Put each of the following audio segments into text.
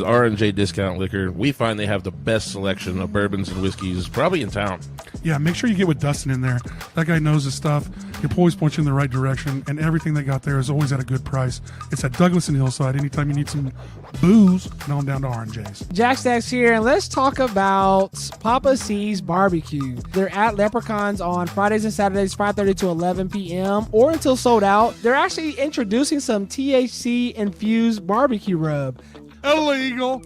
R&J Discount Liquor. We find they have the best selection of bourbons and whiskeys probably in town. Yeah, make sure you get with Dustin in there. That guy knows his stuff. He'll always point you in the right direction, and everything they got there is always at a good price. It's at Douglas and Hillside. Anytime you need some booze, come on down to R&J's. Jack Stacks here, and let's talk about Papa C's Barbecue. They're at Leprechauns on Fridays and Saturdays, 5:30 to 11 p.m. or until sold out. They're actually introducing some THC-infused barbecue rub. Illegal.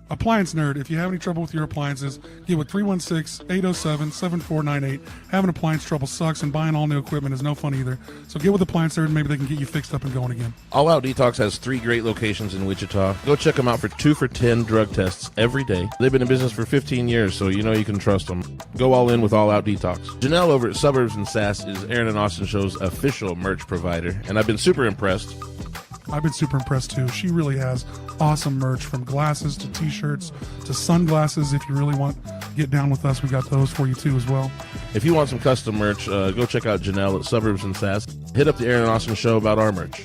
Appliance Nerd. If you have any trouble with your appliances, get with 316-807-7498. Having appliance trouble sucks, and buying all new equipment is no fun either. So get with Appliance Nerd, and maybe they can get you fixed up and going again. All Out Detox has 3 great locations in Wichita. Go check them out for 2 for $10 drug tests every day. They've been in business for 15 years, so you know you can trust them. Go all in with All Out Detox. Janelle over at Suburbs and Sass is Aaron and Austin Show's official merch provider, and I've been super impressed. I've been super impressed too. She really has awesome merch, from glasses to t-shirts to sunglasses. If you really want to get down with us, we got those for you too as well. If you want some custom merch, go check out Janelle at Suburbs and Sass. Hit up the Aaron and Austin Show about our merch.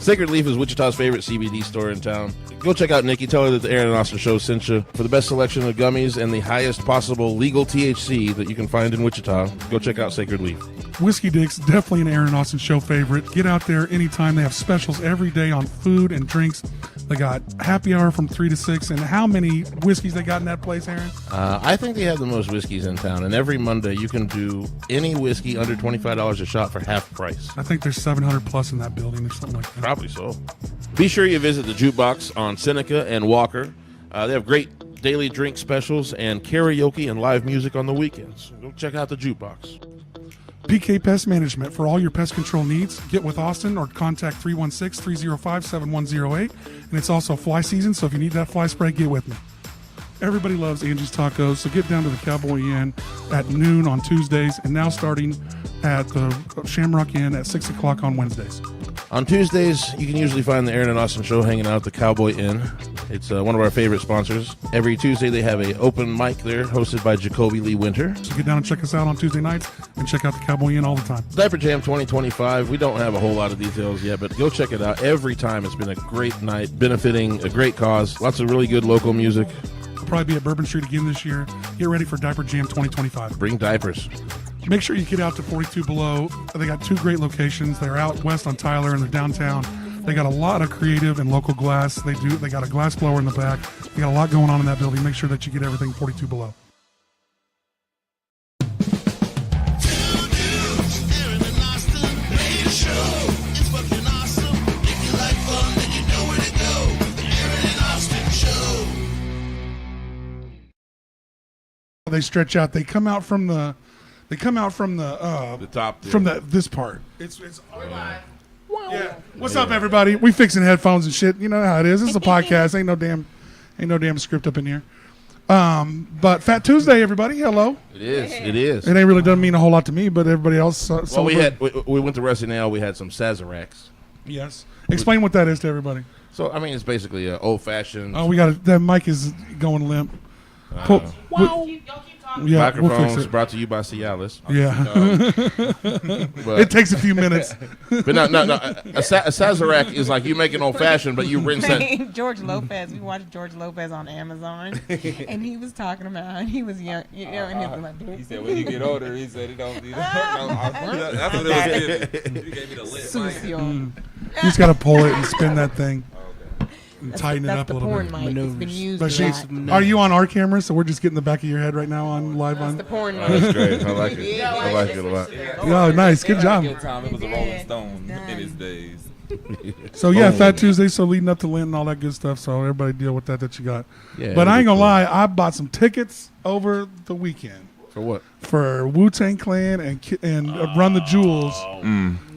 Sacred Leaf is Wichita's favorite CBD store in town. Go check out Nikki. Tell her that the Aaron and Austin Show sent you. For the best selection of gummies and the highest possible legal THC that you can find in Wichita, go check out Sacred Leaf. Whiskey Dick's definitely an Aaron Austin Show favorite. Get out there anytime. They have specials every day on food and drinks. They got happy hour from 3 to 6. And how many whiskeys they got in that place, Aaron? I think they have the most whiskeys in town. And every Monday you can do any whiskey under $25 a shot for half price. I think there's 700 plus in that building or something like that. Probably so. Be sure you visit the Jukebox on Seneca and Walker. They have great daily drink specials and karaoke and live music on the weekends. Go check out the Jukebox. PK Pest Management. For all your pest control needs, get with Austin or contact 316-305-7108. And it's also fly season, so if you need that fly spray, get with me. Everybody loves Angie's Tacos, so get down to the Cowboy Inn at noon on Tuesdays, and now starting at the Shamrock Inn at 6 o'clock on Wednesdays. On Tuesdays, you can usually find the Aaron and Austin Show hanging out at the Cowboy Inn. It's one of our favorite sponsors. Every Tuesday, they have an open mic there hosted by Jacoby Lee Winter. So get down and check us out on Tuesday nights and check out the Cowboy Inn all the time. Diaper Jam 2025. We don't have a whole lot of details yet, but go check it out. Every time, it's been a great night, benefiting a great cause. Lots of really good local music. We'll probably be at Bourbon Street again this year. Get ready for Diaper Jam 2025. Bring diapers. Make sure you get out to 42 Below. They got 2 great locations. They're out west on Tyler and they're downtown. They got a lot of creative and local glass. They got a glass blower in the back. They got a lot going on in that building. Make sure that you get everything 42 Below. They stretch out. They come out from the top there. from this part. It's yeah. What's up, everybody? We fixing headphones and shit. You know how it is. This is a podcast. Ain't no damn script up in here. But Fat Tuesday, everybody. Hello. It is. It ain't really doesn't mean a whole lot to me, but everybody else. Well, we went to Rusty Nail. We had some Sazeracs. Yes. Explain what that is to everybody. So I mean, it's basically an old-fashioned. Oh, that mic is going limp. Wow. Y'all keep talking. Yeah, Microphones we'll fix it. brought to you by Cialis. Yeah. It takes a few minutes. But no. A Sazerac is like you make an old fashioned, but you rinse that. George Lopez. We watched George Lopez on Amazon, and he was talking about he was young, and he was like, he said when you get older, he said it don't need that's what it was. You gave me the list. You just got to pull it and spin that thing. And tighten it up a little bit. It's been used Are you on our camera? So we're just getting the back of your head right now on live on. the porn mic. That's great. I like it. I like it a lot. Oh, nice. Good job. Good time. It was a Rolling Stone in his days. So yeah, Fat Tuesday. So leading up to Lent and all that good stuff. So everybody deal with that you got. Yeah, but I ain't gonna lie. I bought some tickets over the weekend. For what? For Wu-Tang Clan and Run the Jewels.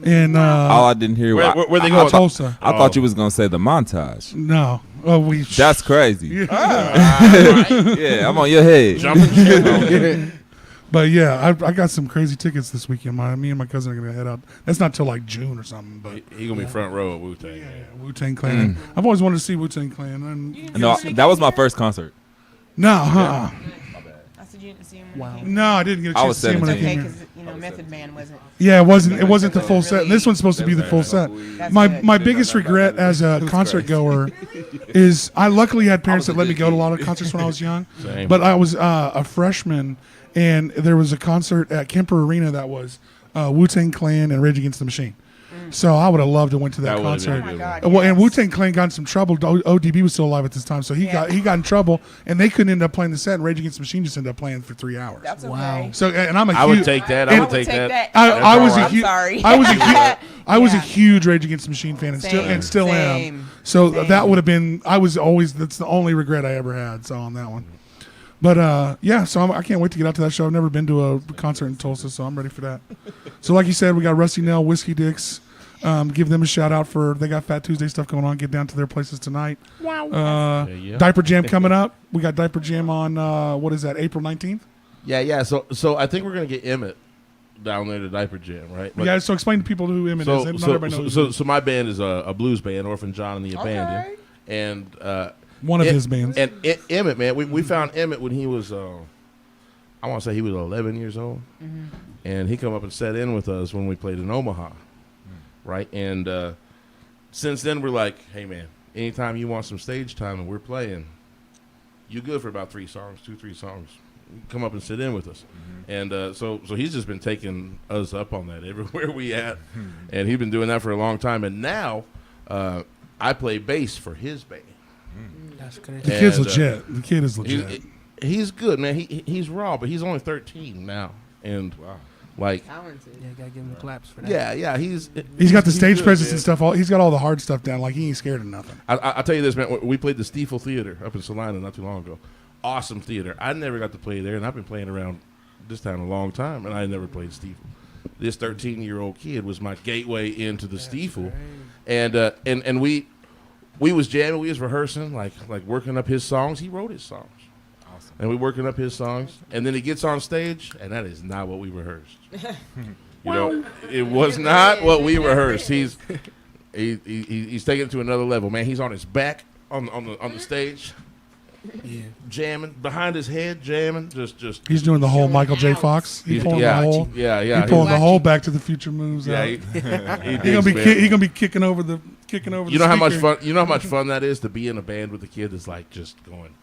And all I didn't hear. Where they go? Tulsa. I thought you was gonna say the Montage. No. Oh, That's crazy. Yeah. Yeah, I'm on your head. Jumping shit. But yeah, I got some crazy tickets this weekend. Me and my cousin are gonna head out. That's not till like June or something. But He gonna be front row at Wu-Tang. yeah, Wu-Tang Clan. I've always wanted to see Wu-Tang Clan. And No, that was my first concert. no, you see him? Wow. When No, I didn't get a I chance was to see him when I 17. came because here. Method Man wasn't. Yeah, it wasn't the full set. This one's supposed to be the full set. That's My good. my biggest regret as a concert goer is I luckily had parents that let me go to a lot of concerts when I was young. Same. But I was a freshman, and there was a concert at Kemper Arena that was Wu-Tang Clan and Rage Against the Machine. So I would have loved to went to that That would've been concert. a Oh my good God, one. Well, and yes. Wu-Tang Clan got in some trouble. ODB was still alive at this time, so he Yeah. got in trouble, and they couldn't end up playing the set. And Rage Against the Machine just ended up playing for 3 hours. That's okay. Wow. So, and I'm a I huge, would take that. and- I would take that. I was a I'm huge, sorry. I was a huge, I was a Yeah. huge Rage Against the Machine fan, and still am. Same. So Same. that would have been. I was always. That's the only regret I ever had. So on that one. But yeah, so I can't wait to get out to that show. I've never been to a concert in Tulsa, so I'm ready for that. So like you said, we got Rusty Nail, Whiskey Dicks. Give them a shout out for they got Fat Tuesday stuff going on. Get down to their places tonight. Yeah. Diaper Jam coming up. We got Diaper Jam on what is that? April 19th. Yeah. So I think we're gonna get Emmett down there to Diaper Jam, right? But- Yeah. So explain to people who Emmett is. Not everybody knows. So my band is a blues band, Orphan John and the Abandoned, and One of his bands. And Emmett, man, we found Emmett when he was, I want to say he was 11 years old, and he come up and sat in with us when we played in Omaha, right? And since then we're like, hey man, anytime you want some stage time and we're playing, you good for about 3 songs, 2-3 songs. Come up and sit in with us, and so he's just been taking us up on that everywhere we at, and he's been doing that for a long time. And now I play bass for his band. That's crazy. The kid's And, legit. The kid is legit. He's good, man. He's raw, but he's only 13 now, and like, Talented. Yeah, gotta give him the claps for that. yeah, he's He's got the stage good, presence man. and stuff. He's got all the hard stuff down. Like he ain't scared of nothing. I'll tell you this, man. We played the Stiefel Theater up in Salina not too long ago. Awesome theater. I never got to play there, and I've been playing around this town a long time, and I never played Stiefel. This 13-year-old kid was my gateway into the Stiefel, and we was jamming, we was rehearsing, like working up his songs. He wrote his songs. Awesome. And we working up his songs, and then he gets on stage, and that is not what we rehearsed. It was not what we rehearsed. He's taking it to another level, man. He's on his back on the stage. Yeah. Jamming behind his head, jamming, just. He's doing the whole Michael J. Fox. He's pulling the whole. Yeah. He's pulling the whole Back to the Future moves out. He He's gonna be kicking over the. You know how much fun. You know how much fun that is to be in a band with a kid that's like just going.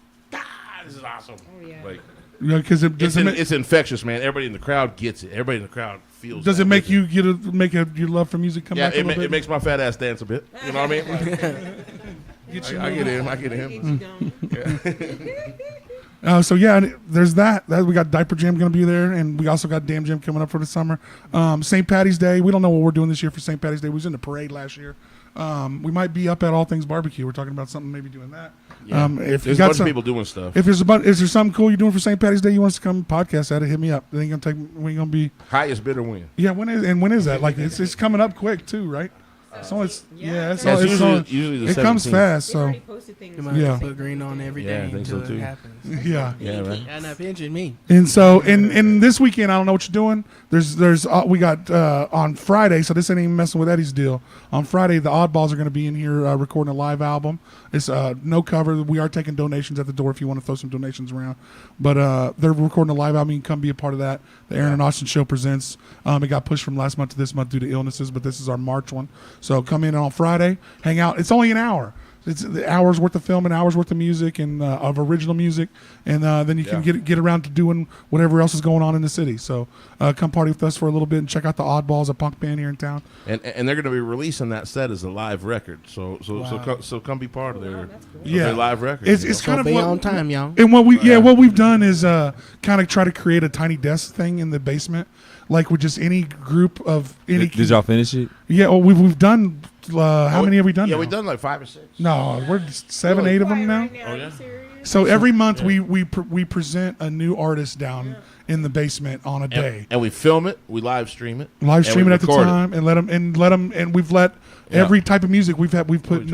This is awesome. Oh, yeah. You know, because It's infectious, man. Everybody in the crowd gets it. Everybody in the crowd feels. does that it make with you your love for music come Yeah, back a little bit? it makes my fat ass dance a bit. You know what I mean? Get you I get in. So yeah, and there's that. We got Diaper Jam going to be there, and we also got Damn Jam coming up for the summer. St. Patty's Day. We don't know what we're doing this year for St. Patty's Day. We was in the parade last year. We might be up at All Things Barbecue. We're talking about something, maybe doing that. Yeah. If you There's a got bunch some, of people doing stuff. if there's is there something cool you're doing for St. Patty's Day? You want us to come podcast at it? Hit me up. It ain't gonna take. We ain't gonna be. Highest bidder win. Yeah, when is that? Like it's coming up quick too, right? So it's it's Yeah, it's all- usually the it comes 17th. fast. They So already posted things. You on might Yeah. have to put green on every Yeah, day I think so, until too. it happens. yeah. Yeah, man. You're not pinching me. And so, and this weekend, I don't know what you're doing. There's we got on Friday, so this ain't even messing with Eddie's deal. On Friday, the Oddballs are going to be in here recording a live album. It's no cover. We are taking donations at the door if you want to throw some donations around. But they're recording a live album. You can come be a part of that. The Aaron and Austin Show presents. It got pushed from last month to this month due to illnesses, but this is our March one. So come in on Friday, hang out. It's only an hour. It's the hours worth of film, an hour's worth of music and of original music, and then you can get around to doing whatever else is going on in the city. So come party with us for a little bit and check out the Oddballs, a punk band here in town. And they're going to be releasing that set as a live record. So come be part of their live record. It's you know? kind So of be what, on time, y'all. and what we've done is kind of try to create a tiny desk thing in the basement, like with just any group of any. Did y'all finish it? Yeah, well, we've done. How many have we done? Yeah, now? we've done like 5 or 6. No, we're 7, 8 of them now. Oh, yeah? So every month we present a new artist down in the basement on a day. And we film it, we live stream it, Live stream and it we at the record time and let them and we've let every type of music we've put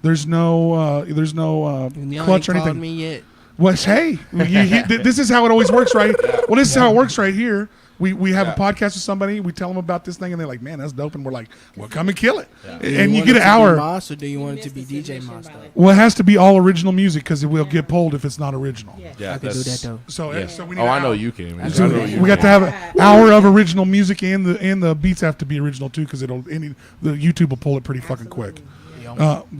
there's no Y'all clutch or ain't called anything. me yet. Well, hey, this is how it always works, right? Well, this is how it works right here. we have a podcast with somebody. We tell them about this thing, and they're like, "Man, that's dope," and we're like, "Well, come and kill it." And you get an hour. Moss, or do you want it to be DJ Moss? Well, it has to be all original music because it will get pulled if it's not original. Yeah, I can do that though. So we need Oh, an I know hour. you can. Man. So I know you we got can. to have an hour of original music, and the beats have to be original too, because the YouTube will pull it pretty fucking quick.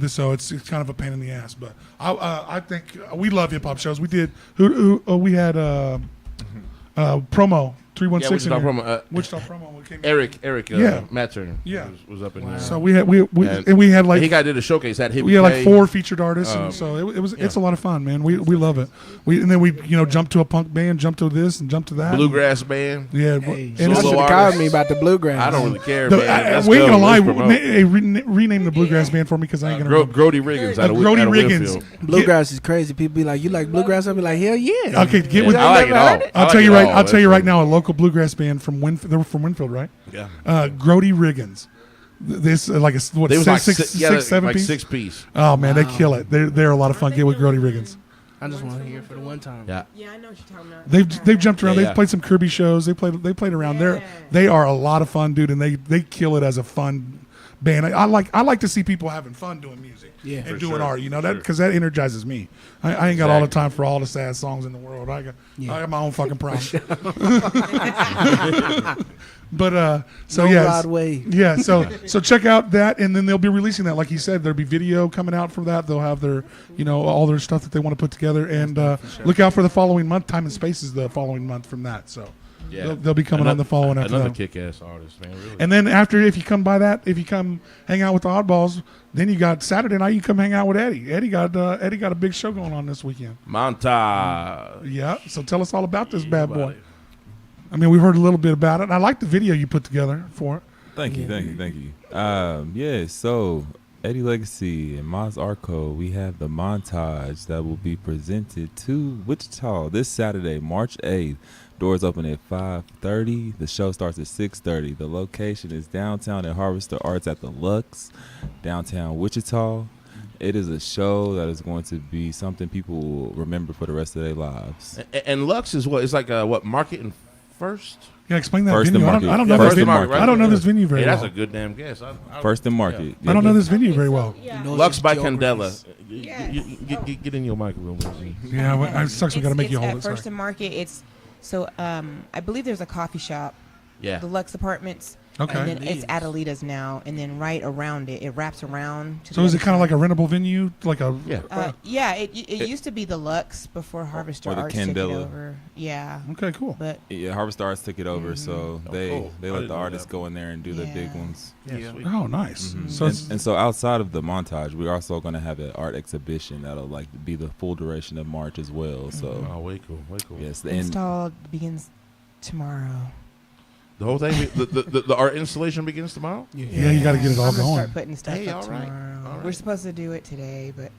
So it's kind of a pain in the ass, but I think we love hip hop shows. We did we had promo 316 Wichita in here. promo. Wichita promo. We came Eric, Yeah. Matt Turner, Yeah. was up in there. So we had And and we had like he did a showcase at Hippie we had like K. 4 featured artists, and so it's a lot of fun, man. We love it. And then we jump to a punk band, jump to this, and jump to that. bluegrass band. Yeah, Hey, and you it's- should have artists. called me about the bluegrass. I don't really care, the- man. Let's we ain't go. gonna lie. Let's promote. Rename the bluegrass band for me because I ain't gonna. Grody Riggins. Out of Grody Riggins. Winfield. Bluegrass is crazy. People be like, "You like bluegrass?" I'll be like, "Hell yeah!" Okay, get with. I like it all. I'll I like tell you it right. all. I'll tell you right That's now. A local bluegrass band from Winfield. They were from Winfield, right? Yeah. Grody Riggins. This like a what? They was like six, seven like piece? 6 piece. Oh man, they kill it. They're a lot of fun. Get with Grody Riggins. I just want to hear it for the one time. Yeah. Yeah, I know what you're talking about. They've jumped around. Yeah, They've yeah. played some Kirby shows. They played around. They are a lot of fun, dude, and they kill it as a fun band. I like to see people having fun doing music Yeah. and For doing sure, art. You know for that sure. because that energizes me. I ain't got all the Exactly. time for all the sad songs in the world. I got my own fucking problems. But so No yeah, Broadway. yeah. So check out that, and then they'll be releasing that, like you said. There'll be video coming out from that. They'll have their all their stuff that they want to put together, and look out for the following month. Time and Space is the following month from that. So Yeah. they'll be coming on the following after Another that. kick-ass artist, man. Really. And then after, if you come hang out with the Oddballs, then you got Saturday night. You come hang out with Eddie. Eddie got a big show going on this weekend. Montage. Yeah. So tell us all about this bad boy. Everybody. I mean, we've heard a little bit about it. And I like the video you put together for it. Thank you. Yeah, so Eddie Legacy and Maz Arco, we have the Montage that will be presented to Wichita this Saturday, March 8th. Doors open at 5:30. The show starts at 6:30. The location is downtown at Harvester Arts at the Lux, downtown Wichita. It is a show that is going to be something people will remember for the rest of their lives. And Lux is what? It's like what? Market and First? Yeah, explain that First venue. and I don't Market. know First this and venue. Market, I don't know Yeah. this venue very Hey, that's well. a good damn guess. First and Market. I don't know this venue very well. Lux by Candela. Yes. Get in your mic a little bit. Yeah, well, it sucks. We got to make you hold at it. First Sorry. and Market. It's so I believe there's a coffee shop, Yeah. the Lux Apartments. Okay. And then it's at Alita's now, and then right around it wraps around. To So the is it other kind of like side. a rentable venue, like a? Yeah. It used to be the Lux before Harvester or the Arts took it Candela. over. Yeah. Okay, cool. But Yeah, Harvest Arts took it over, so Oh, they cool. they I let didn't the know artists that. go in there and do the big Yeah. ones. Sweet. Oh, nice. Mhm. So it's, And so outside of the Montage, we're also going to have an art exhibition that'll be the full duration of March as well. So Oh, way cool. Way cool. yes, the and install begins tomorrow. The whole thing, the art installation begins tomorrow? yeah, you got to get it all I'm gonna going. start putting stuff Hey, up all right. tomorrow. All right. We're supposed to do it today, but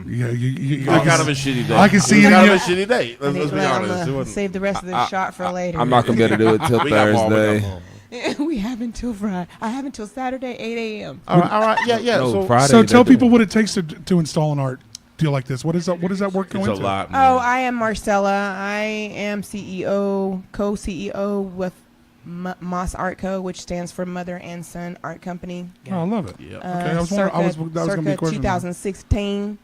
Yeah, you It was kind of a shitty day. I can see it. it Was in kind your- of a shitty day. Let's be I'm honest. It gonna wasn't- save the rest of the shot for later. I'm not going to be able to do it till We got more, we got Thursday. more. we have until Friday. I have until Saturday, 8 a.m. All right. Yeah. No, So Friday. So tell they're people what it takes to install an art deal like this. What does that work go it's a into? lot, man. Oh, I am Marcella. I am co-CEO with Moss Art Co., which stands for Mother and Son Art Company. Oh, I love it. Yeah. Okay, I was wondering. That was going to be a circa question. 2016.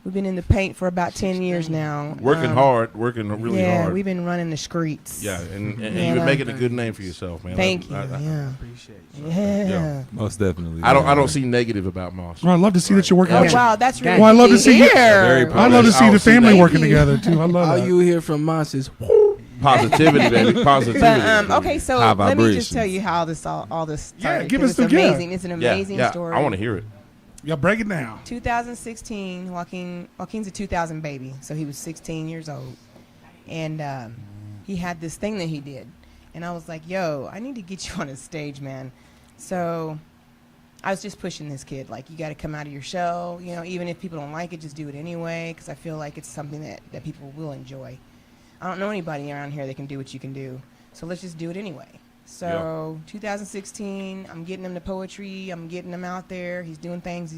We've been in the paint for about 10 years now. Working hard, working really yeah, hard. we've been running the streets. Yeah, and Yeah, you've been like- making a good name for yourself, man. Thank you. I Yeah. Appreciate you. Yeah. Yeah. Most definitely. I don't see negative about Moss. Well, I'd love to see that you're working. Oh, out. wow, that's really Well, I love to see you- Very I love to see I'll the see family that. working Thank you. together too. I love All that. you hear from Moss is Positivity, baby. Positivity. But okay, so High let me just vibrations. tell you how this all this Yeah, started. give 'cause us the- it's yeah. amazing. It's an amazing yeah, story. I want to hear it. Yeah, break it down. 2016, Joaquin's a 2000 baby, so he was 16 years old, and he had this thing that he did, and I was like, "Yo, I need to get you on a stage, man." So I was just pushing this kid, like, you got to come out of your shell, even if people don't like it, just do it anyway, because I feel like it's something that people will enjoy. I don't know anybody around here that can do what you can do, so let's just do it anyway. So 2016, I'm getting him to poetry. I'm getting him out there. He's doing things.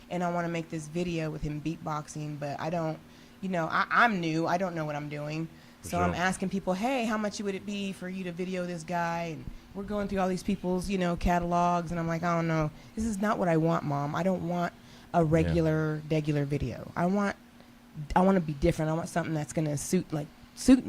And I want to make this video with him beatboxing, but I don't, I'm new. I don't know what I'm doing. So sure. I'm asking people, hey, how much would it be for you to video this guy? And we're going through all these people's, catalogs, and I'm like, I don't know. This is not what I want, Mom. I don't want a regular video. I want to be different. I want something that's gonna suit me.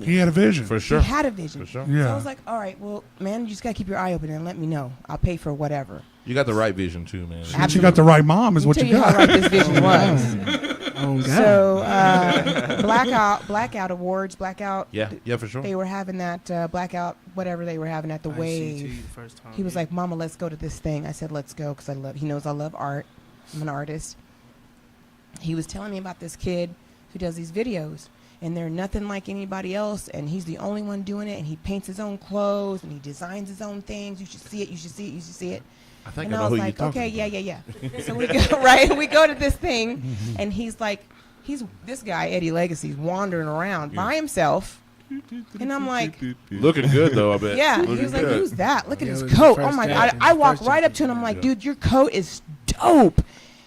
He had a vision. For sure. He had a vision. For sure. Yeah. So I was like, all right, well, man, you just gotta keep your eye open and let me know. I'll pay for whatever. You got the right vision too, man. But you got the right mom, is what Let you me tell got. how right this vision was. Oh God. So blackout awards, blackout. Yeah, for sure. They were having that blackout, whatever they were having at the Wave. He was like, "Mama, let's go to this thing." I said, "Let's go," because he knows I love art. I'm an artist. He was telling me about this kid who does these videos, and they're nothing like anybody else, and he's the only one doing it, and he paints his own clothes, and he designs his own things. You should see it. You should see it. You should see it. I think And I I know who was you're like, talking okay, about. yeah. So we go right. We go to this thing, and he's like, this guy Eddie Legacy's wandering around by himself, and I'm like, Looking good though, I bet. yeah. Looking He was like, good. who's that? Look at Yeah, his it was the coat. first Oh my jacket. God! I walked First right up jacket. to him. I'm like, Yeah. dude, your coat is dope.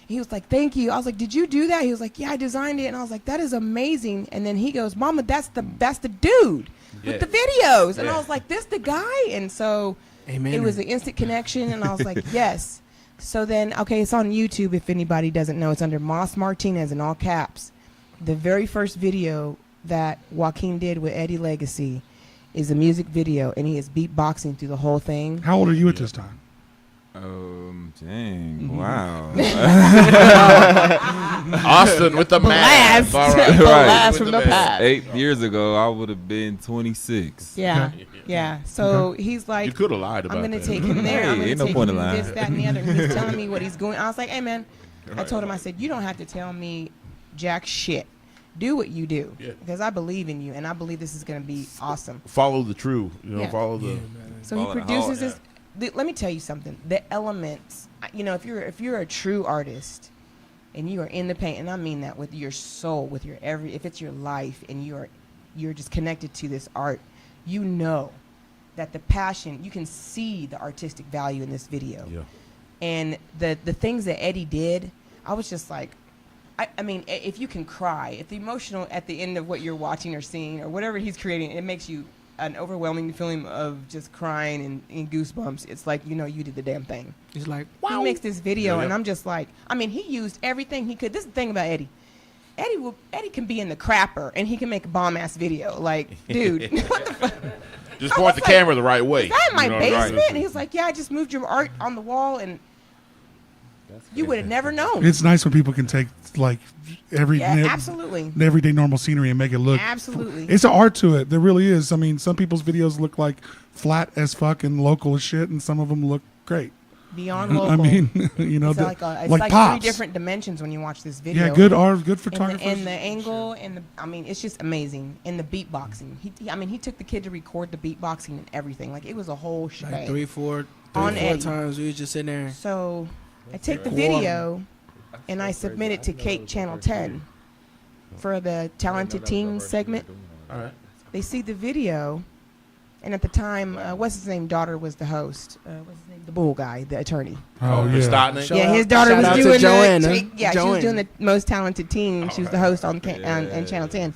He was like, thank you. I was like, did you do that? He was like, yeah, I designed it. And I was like, that is amazing. And then he goes, Mama, that's the dude Yeah. with the videos. And Yeah. I was like, this the guy? And so Amen. it was an instant connection. And I was like, yes. So then, okay, it's on YouTube. If anybody doesn't know, it's under Moss Martinez in all caps. The very first video that Joaquin did with Eddie Legacy is a music video, and he is beatboxing through the whole thing. How old are you at this time? Dang. Wow. Austin with the math. Blast. All right. Blast With from the past. 8 years ago, I would have been 26. Yeah, yeah. So he's like, You could have lied about I'm gonna that. take him there. I'm Hey, gonna ain't no take point him in lying. this, that, and the other. And he's telling me what he's going. I was like, hey man, I told him, I said, you don't have to tell me jack shit. Do what you do, Yeah. because I believe in you, and I believe this is gonna be awesome. Follow the true. Yeah. Follow the. So he Follow the produces heart. this. Let me tell you something. The elements, if you're a true artist, and you are in the paint, and I mean that with your soul, with your if it's your life, and you're just connected to this art, you know that the passion, you can see the artistic value in this video. Yeah. And the things that Eddie did, I was just like, I mean, if you can cry, if the emotional at the end of what you're watching or seeing or whatever he's creating, it makes you an overwhelming feeling of just crying and goosebumps. It's like, you did the damn thing. It's like, He makes this video, Yeah. and I'm just like, I mean, he used everything he could. This is the thing about Eddie. Eddie can be in the crapper, and he can make a bomb-ass video. Like, dude, what the fuck? Just point the camera the right way. Is that in my You know, basement? right. And he's like, yeah, I just moved your art on the wall, and you would have never known. It's nice when people can take like Absolutely. everyday normal scenery and make it look. Absolutely. It's an art to it. There really is. I mean, some people's videos look like flat as fuck and local as shit, and some of them look great. Beyond local. I mean, it's like, like three Pops. different dimensions when you watch this video. Yeah, good art, good And photographers. the angle, and it's just amazing. And the beatboxing. He took the kid to record the beatboxing and everything. Like, it was a whole shebang. like three, four On Eddie. times we was just sitting there. So I take the video and I submit it to Kate Channel 10 for the Talented Teens segment. All right. They see the video, and at the time, what's his name? Daughter was the host. What's his name? The bull guy, the attorney. oh the yeah. Stotnik? Shout Yeah, out- his daughter shout was out to doing Joanna. she was Joanna. doing the Most Talented Teen. She was the host on Channel 10.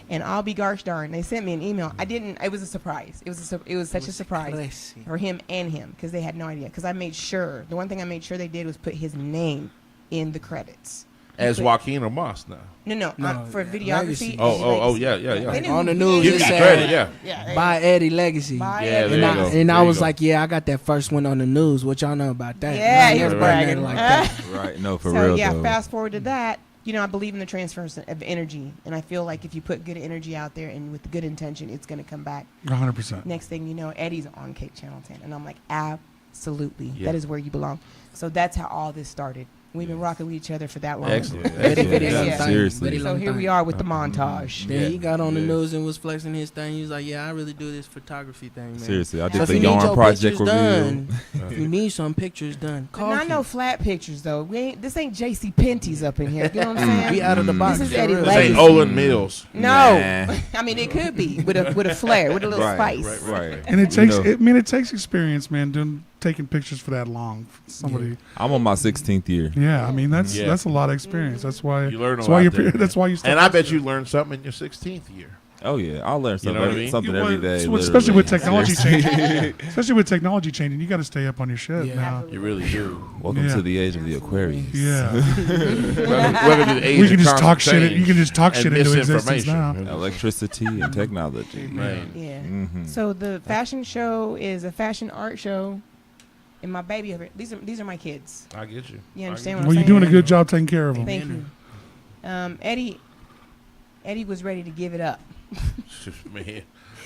And I'll be gosh darn, they sent me an email. It was a surprise. It was such a surprise Classy. for him and him, because they had no idea. Because I made sure, the one thing I made sure they did was put his name in the credits. As But- Joaquin or Moss now. No, for yeah, videography. Legacy. Eddie Oh, Legacy. yeah. They knew On the who- news, Give it you said, credit, yeah. Yeah, by Eddie Legacy. By Yeah, Eddie there And you I, go. Legacy. and I There you was go. like, yeah, I got that first one on the news. What y'all know about that? Yeah, I he was never heard bragging. nothing like that. Right. No, for So real, yeah, though. fast forward to that. I believe in the transference of energy, and I feel like if you put good energy out there and with good intention, it's going to come back. 100%. Next thing you know, Eddie's on Cape Channel 10, and I'm like, absolutely, Yeah. that is where you belong. So that's how all this started. We've been rocking with each other for that long. Excellent. Very, very long Yeah. time. Seriously. Very So long here we time. are with the montage. Then he got on the Yes. news and was flexing his thing. He was like, yeah, I really do this photography thing, man. Seriously, I So did if the you need yarn your project pictures review. done, if you need some pictures done, But call not no him. flat pictures though. This ain't JC Penty's up in here. You know what I'm saying? We out of the box. This is for Eddie real. This ain't Legacy. Olin Mills. No, Nah. I mean it could be with a flair, with a little Right, spice. right. And it You takes. know, It takes experience, man. Taking pictures for that long. Somebody. I'm on my 16th year. Yeah, I mean Yeah. that's a lot of experience. That's why. You learn a That's why lot you're. there, That's why you. And I bet you learned something in your 16th year. Oh yeah, I'll learn something, know what I mean? something You every want- day. especially with literally. technology changing. Especially with technology changing, you got to stay up on your shit Yeah. now. You really do. Welcome Yeah. to the age of the Aquarius. Yeah, Welcome to the age we of can just talk constant shit. You can just talk and shit into existence misinformation. now. Electricity and technology. Man. Yeah. Mm-hmm. So the fashion show is a fashion art show, and my baby over these are my kids. I get you. You understand Well, what I'm you're saying? doing a good job taking care of them. Thank you. Eddie was ready to give it up. Man,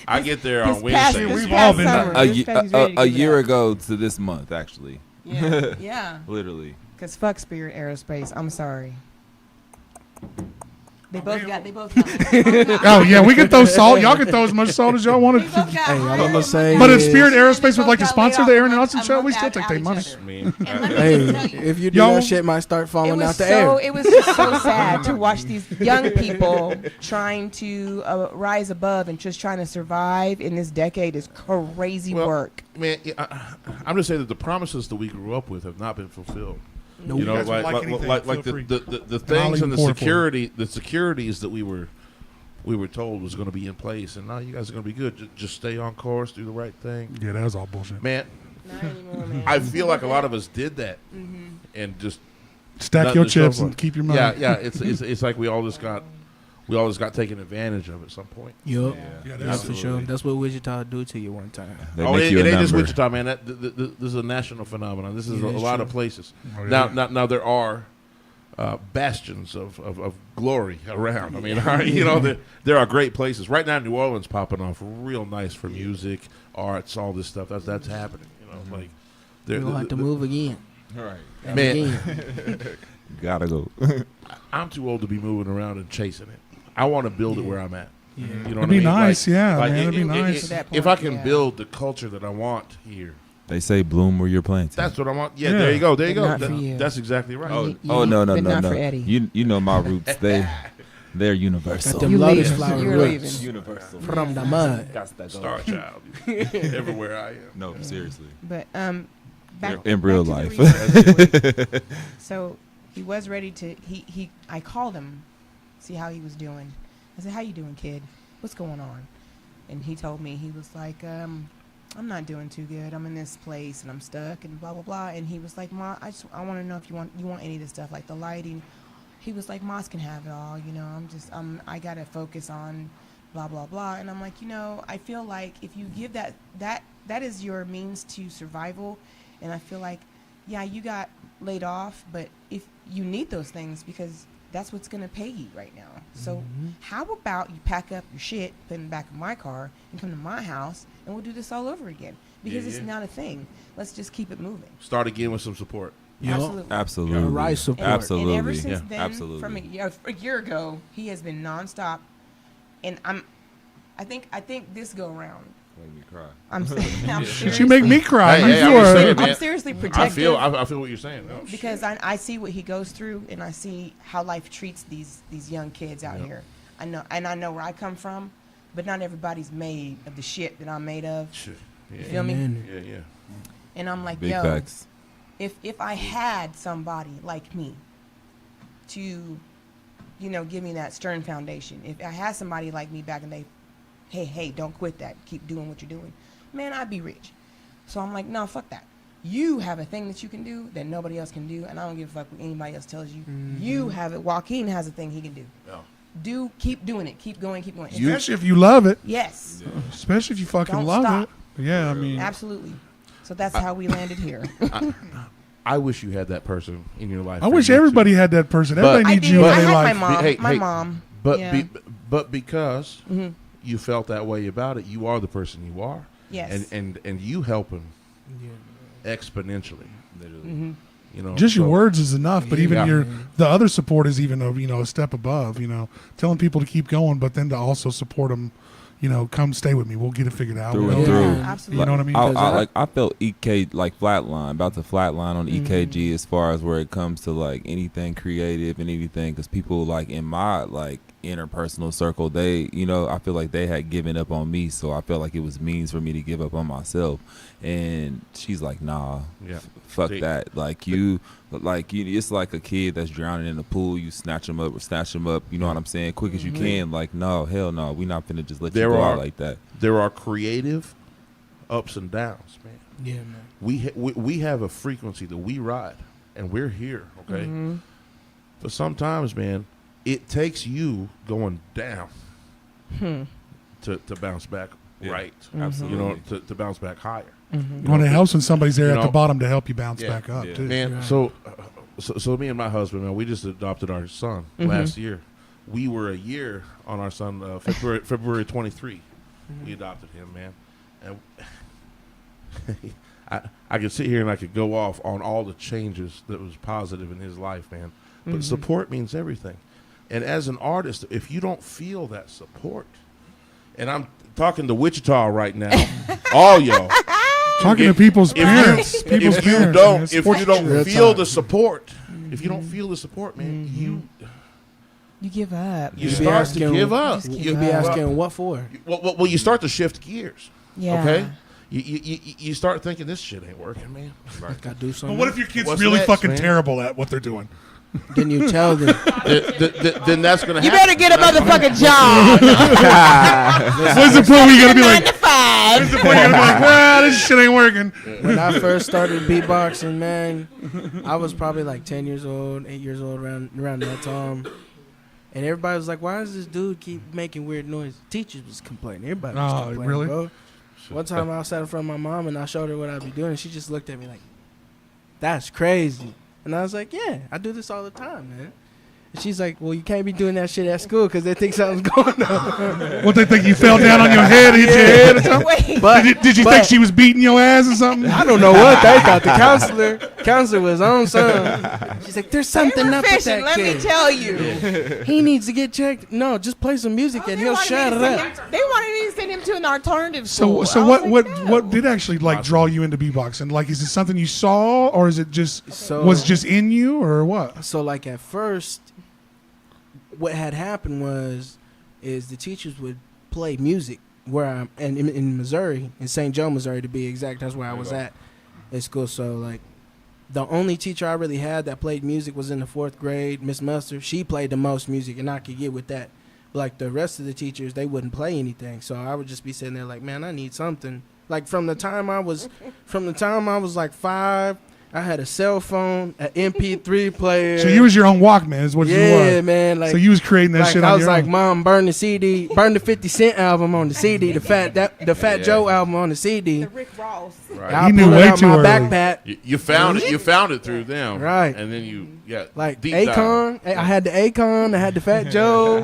I get there This on past- Wednesday. this We've past all been- summer, A, this ye- past- he's ready to a give it year up. ago to this month, actually. Yeah, yeah. Literally. Cause fuck Spirit Aerospace. I'm sorry. They both got. Oh yeah, we can throw salt. Y'all can throw as much salt as y'all want They to. both got Hey, all I'm hired. gonna say But if is- Spirit Aerospace They would both like to got sponsor laid the off Aaron and a Austin month show, we still after take their each money. other. Man, And let me Hey, tell you, if you do Y'all- that shit, might start it falling was out the air. it was just so sad to watch these young people trying to rise above and just trying to survive in this decade is crazy Well, work. man, I'm just saying that the promises that we grew up with have not been fulfilled. Nope. You know, You guys would like like anything, like feel the free. the I'll things even and pour it for you. the securities that we were told was going to be in place, and now you guys are going to be good. Just stay on course, do the right thing, Yeah, that was all bullshit. man. Not anymore, man. I feel like a lot of us did that, and just Stack nothing your to show chips for and it. keep your money. Yeah. It's like we all just got taken advantage of at some point. Yup. Yeah, Yeah, that's for sure. That's what Wichita do to you one time. They Oh, make it you a ain't just number. Wichita, man. This is a national phenomenon. This is Yeah, a it's lot true. of places. Oh, yeah. Now there are bastions of glory around. I mean, you know, there are great places. Right now, New Orleans popping off real nice for music, arts, all this stuff. That's happening. You know, like You gonna have to move again. Right. And Man. again. Gotta go. I'm too old to be moving around and chasing it. I want to build it where I'm at. Yeah. You know It'd what be I mean? nice, yeah, like man. It'd be it- nice. To that if point, I can yeah. build the culture that I want here, They say bloom where you're planted. that's what I want. Yeah, Yeah. there you go. There you But go. not for you. That's exactly right. Oh, You- oh no no but no not no. for Eddie. You know my roots. They're universal. Got them You lotus leaving. flower You're roots leaving. Universal. from the mud. Star child. Everywhere I am. No, seriously. But back In real back life. to the research. So he was ready to. I called him, see how he was doing. I said, "How you doing, kid? What's going on?" And he told me, he was like, "I'm not doing too good. I'm in this place and I'm stuck and blah blah blah." And he was like, "Ma, I want to know if you want any of this stuff, like the lighting." He was like, "Moss can have it all. You know, I gotta focus on blah blah blah." And I'm like, I feel like if you give that is your means to survival. And I feel like, yeah, you got laid off, but if you need those things because that's what's going to pay you right now. So how about you pack up your shit, put it in the back of my car, and come to my house, and we'll do this all over again. Because Yeah, it's yeah. not a thing. Let's just keep it moving. Start again with some support. Absolutely. Absolutely. Right support. Absolutely. And ever since Yeah. then, Absolutely. from a year ago, he has been nonstop. And I think this go around, Make me cry. I'm But you make me cry. Hey, hey, you I'm are. just saying, man. I'm seriously protective. I feel what you're saying. Oh, shit. Because I see what he goes through, and I see how life treats these young kids out Yep. here. I know where I come from, but not everybody's made of the shit that I'm made of. Shit. You Yeah, feel me? Amen. yeah. And I'm like, Big yo, facts. if I had somebody like me to, give me that stern foundation, if I had somebody like me back in the day, hey, don't quit that, keep doing what you're doing, man, I'd be rich. So I'm like, no, fuck that. You have a thing that you can do that nobody else can do, and I don't give a fuck what anybody else tells you. You have it. Joaquin has a thing he can do. Yeah. Keep doing it. Keep going. Keep going. Especially if you love it. Yes, Especially if you fucking Don't love stop. it. Yeah, I mean, absolutely. So that's how we landed here. I wish you had that person in your life. I for wish you everybody too. had that person. But- Everybody I needs did. you in I their had life. my mom. Hey, my hey, mom. But yeah. but because Mhm. you felt that way about it, you are the person you are. Yes. And you help him exponentially. Literally. Mhm. You know, Just your so- words is enough, but even Yeah. the other support is even a step above. Telling people to keep going, but then to also support them. Come stay with me. We'll get it figured out. Through We'll- and through. Absolutely. You know what I mean? I felt EK like flatline, about to flatline on EKG as far as where it comes to like anything creative and anything, because people like in my like interpersonal circle. They, I feel like they had given up on me, so I felt like it was means for me to give up on myself. And she's like, nah, fuck that. Like you, it's like a kid that's drowning in the pool. You snatch them up. You know what I'm saying? Quick as you can. Like, no, hell no, we not finna just let you go out like that. There are creative ups and downs, man. Yeah, man. We have a frequency that we ride, and we're here, okay? But sometimes, man, it takes you going down to bounce back right. Absolutely. To bounce back higher. When it helps when somebody's there at the bottom to help you bounce back up, too. Man, Right. so me and my husband, man, we just adopted our son last year. We were a year on our son, February 23. We adopted him, man. And I could sit here and I could go off on all the changes that was positive in his life, man. But support means everything. And as an artist, if you don't feel that support, and I'm talking to Wichita right now, all y'all. Talking to people's parents. If you don't feel the support, man, you give up. You start to give up. You be asking what for? Well, you start to shift gears. Yeah. Okay. You start thinking this shit ain't working, man. Gotta do something. But what if your kid's What's really next, fucking man? terrible at what they're doing? Then you tell them. Then that's gonna happen. You better get a motherfucking job. What's the point where you gotta be 9 like, to 5. what's the point where you gotta be like, well, this shit ain't working? When I first started beatboxing, man, I was probably like 10 years old, 8 years old, around that time. And everybody was like, why does this dude keep making weird noise? Teachers was complaining. Everybody was complaining, really? bro. One time I sat in front of my mom and I showed her what I'd be doing. And she just looked at me like, that's crazy. And I was like, yeah, I do this all the time, man. And she's like, well, you can't be doing that shit at school because they think something's going on. What, they think you fell down on your head, hit your head or something? Wait. But Did you think she was beating your ass or something? I don't know what they thought. The counselor was on some. She's like, there's something up with Fishing, that let kid. me tell you. He needs to get checked. No, just play some music and he'll shut it up. They wanted me to send him to an alternative So school. what did actually like draw you into beatboxing? Like, is it something you saw, or is it just was just in you, or what? So like at first, what had happened is the teachers would play music where I'm in Missouri, in St. Joe, Missouri to be exact. That's where I was at school. So like, the only teacher I really had that played music was in the 4th grade, Miss Mustard. She played the most music, and I could get with that. Like the rest of the teachers, they wouldn't play anything. So I would just be sitting there like, man, I need something. Like from the time I was like 5, I had a cell phone, an MP3 player. So you was your own Walkman, is what you was. Yeah, man. Like, so you was creating that like shit. I on was your like, own. Mom, burn the CD, burn the 50 Cent album on the CD, the Fat Joe album on the CD. The Rick Ross. Right. I He knew pulled it way out too my early. backpack. You found it. You found it through them, Right. And then you Like deep dive. Akon, I had the Akon, I had the Fat Joe,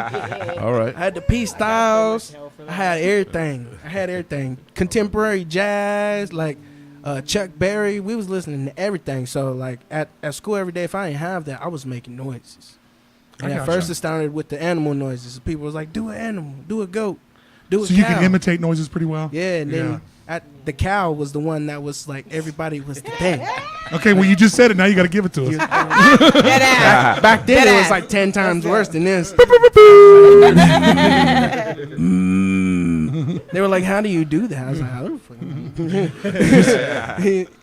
All right. I had the P Styles, I had everything. Contemporary jazz, like Chuck Berry. We was listening to everything. So like at school every day, if I didn't have that, I was making noises. And at first it started with the animal noises. People was like, do an animal, do a goat, do a So cow. you can imitate noises pretty well. Yeah, and then the cow was the one that was like everybody was the thing. Okay, well you just said it. Now you got to give it to us. Dead ass. Back then Dead it was ass. like 10 times worse than this. They were like, how do you do that? I was like, I don't fucking know.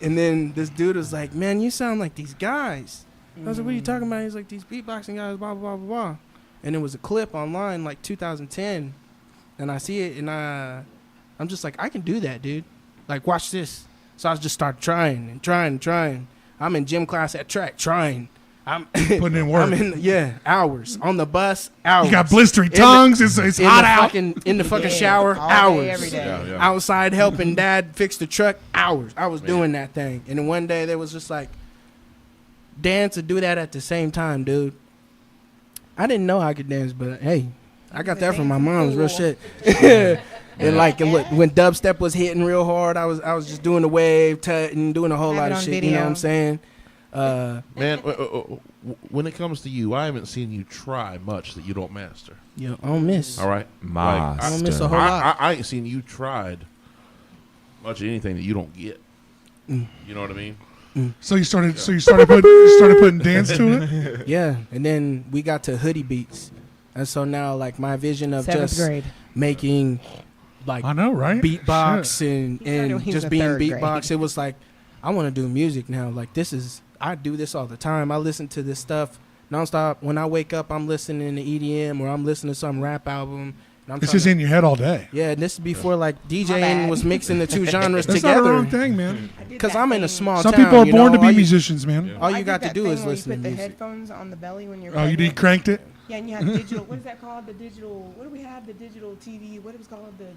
And then this dude was like, man, you sound like these guys. I was like, what are you talking about? He's like, these beatboxing guys, blah, blah, blah, blah, blah. And it was a clip online, like 2010. And I see it, and I'm just like, I can do that, dude. Like, watch this. So I just started trying. I'm in gym class at track, trying. I'm Putting in work. I'm in, hours. On the bus, hours. You got blistery tongues. It's in hot the out. fucking, in the fucking shower, all day, hours. every day. Yeah. Outside helping dad fix the truck, hours. I was doing that thing. And then one day they was just like, dance or do that at the same time, dude. I didn't know I could dance, but hey, I got that from my mom's real shit. And like when dubstep was hitting real hard, I was just doing the wave, tutting, doing a whole lot of shit. You know what I'm saying? Man, when it comes to you, I haven't seen you try much that you don't master. Yo, I don't miss. All right, Master. I don't miss a whole lot. I ain't seen you tried much of anything that you don't get. You know what I mean? So you started putting dance to it. Yeah, and then we got to hoodie beats. And so now, like, my vision of 7th just grade. making, like, I know, right? beatbox Shit. and He was just in being 3rd grade. beatbox, it was like, I want to do music now. Like, I do this all the time. I listen to this stuff nonstop. When I wake up, I'm listening to EDM or I'm listening to some rap album. And I'm It's trying just in your head all day. yeah, and this is before like bad. DJing was mixing the two genres That's not the together. wrong thing, man. Because I'm in a small Some town. people are you born know, to be all you- musicians, man. All I you did got to that do thing is where listen you to put the music. headphones on the belly when you're Oh, you pregnant. did cranked it? Yeah, and you had digital. What is that called? The digital. What do we have? The digital TV. What it was called? The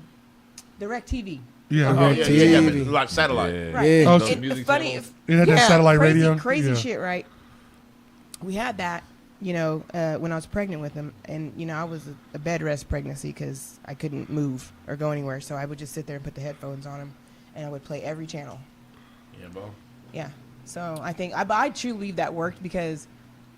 direct TV. Yeah. Oh, Okay. yeah, TV. like satellite. Yeah. Right. Yeah. Oh, And so- it, Music funny. channels. It had that Yeah, satellite crazy, radio. Crazy Yeah. shit, right? We had that, you know, when I was pregnant with him, and you know, I was a bed rest pregnancy because I couldn't move or go anywhere, so I would just sit there and put the headphones on him, and I would play every channel. Yeah, bro. Yeah. So I think I truly believe that worked because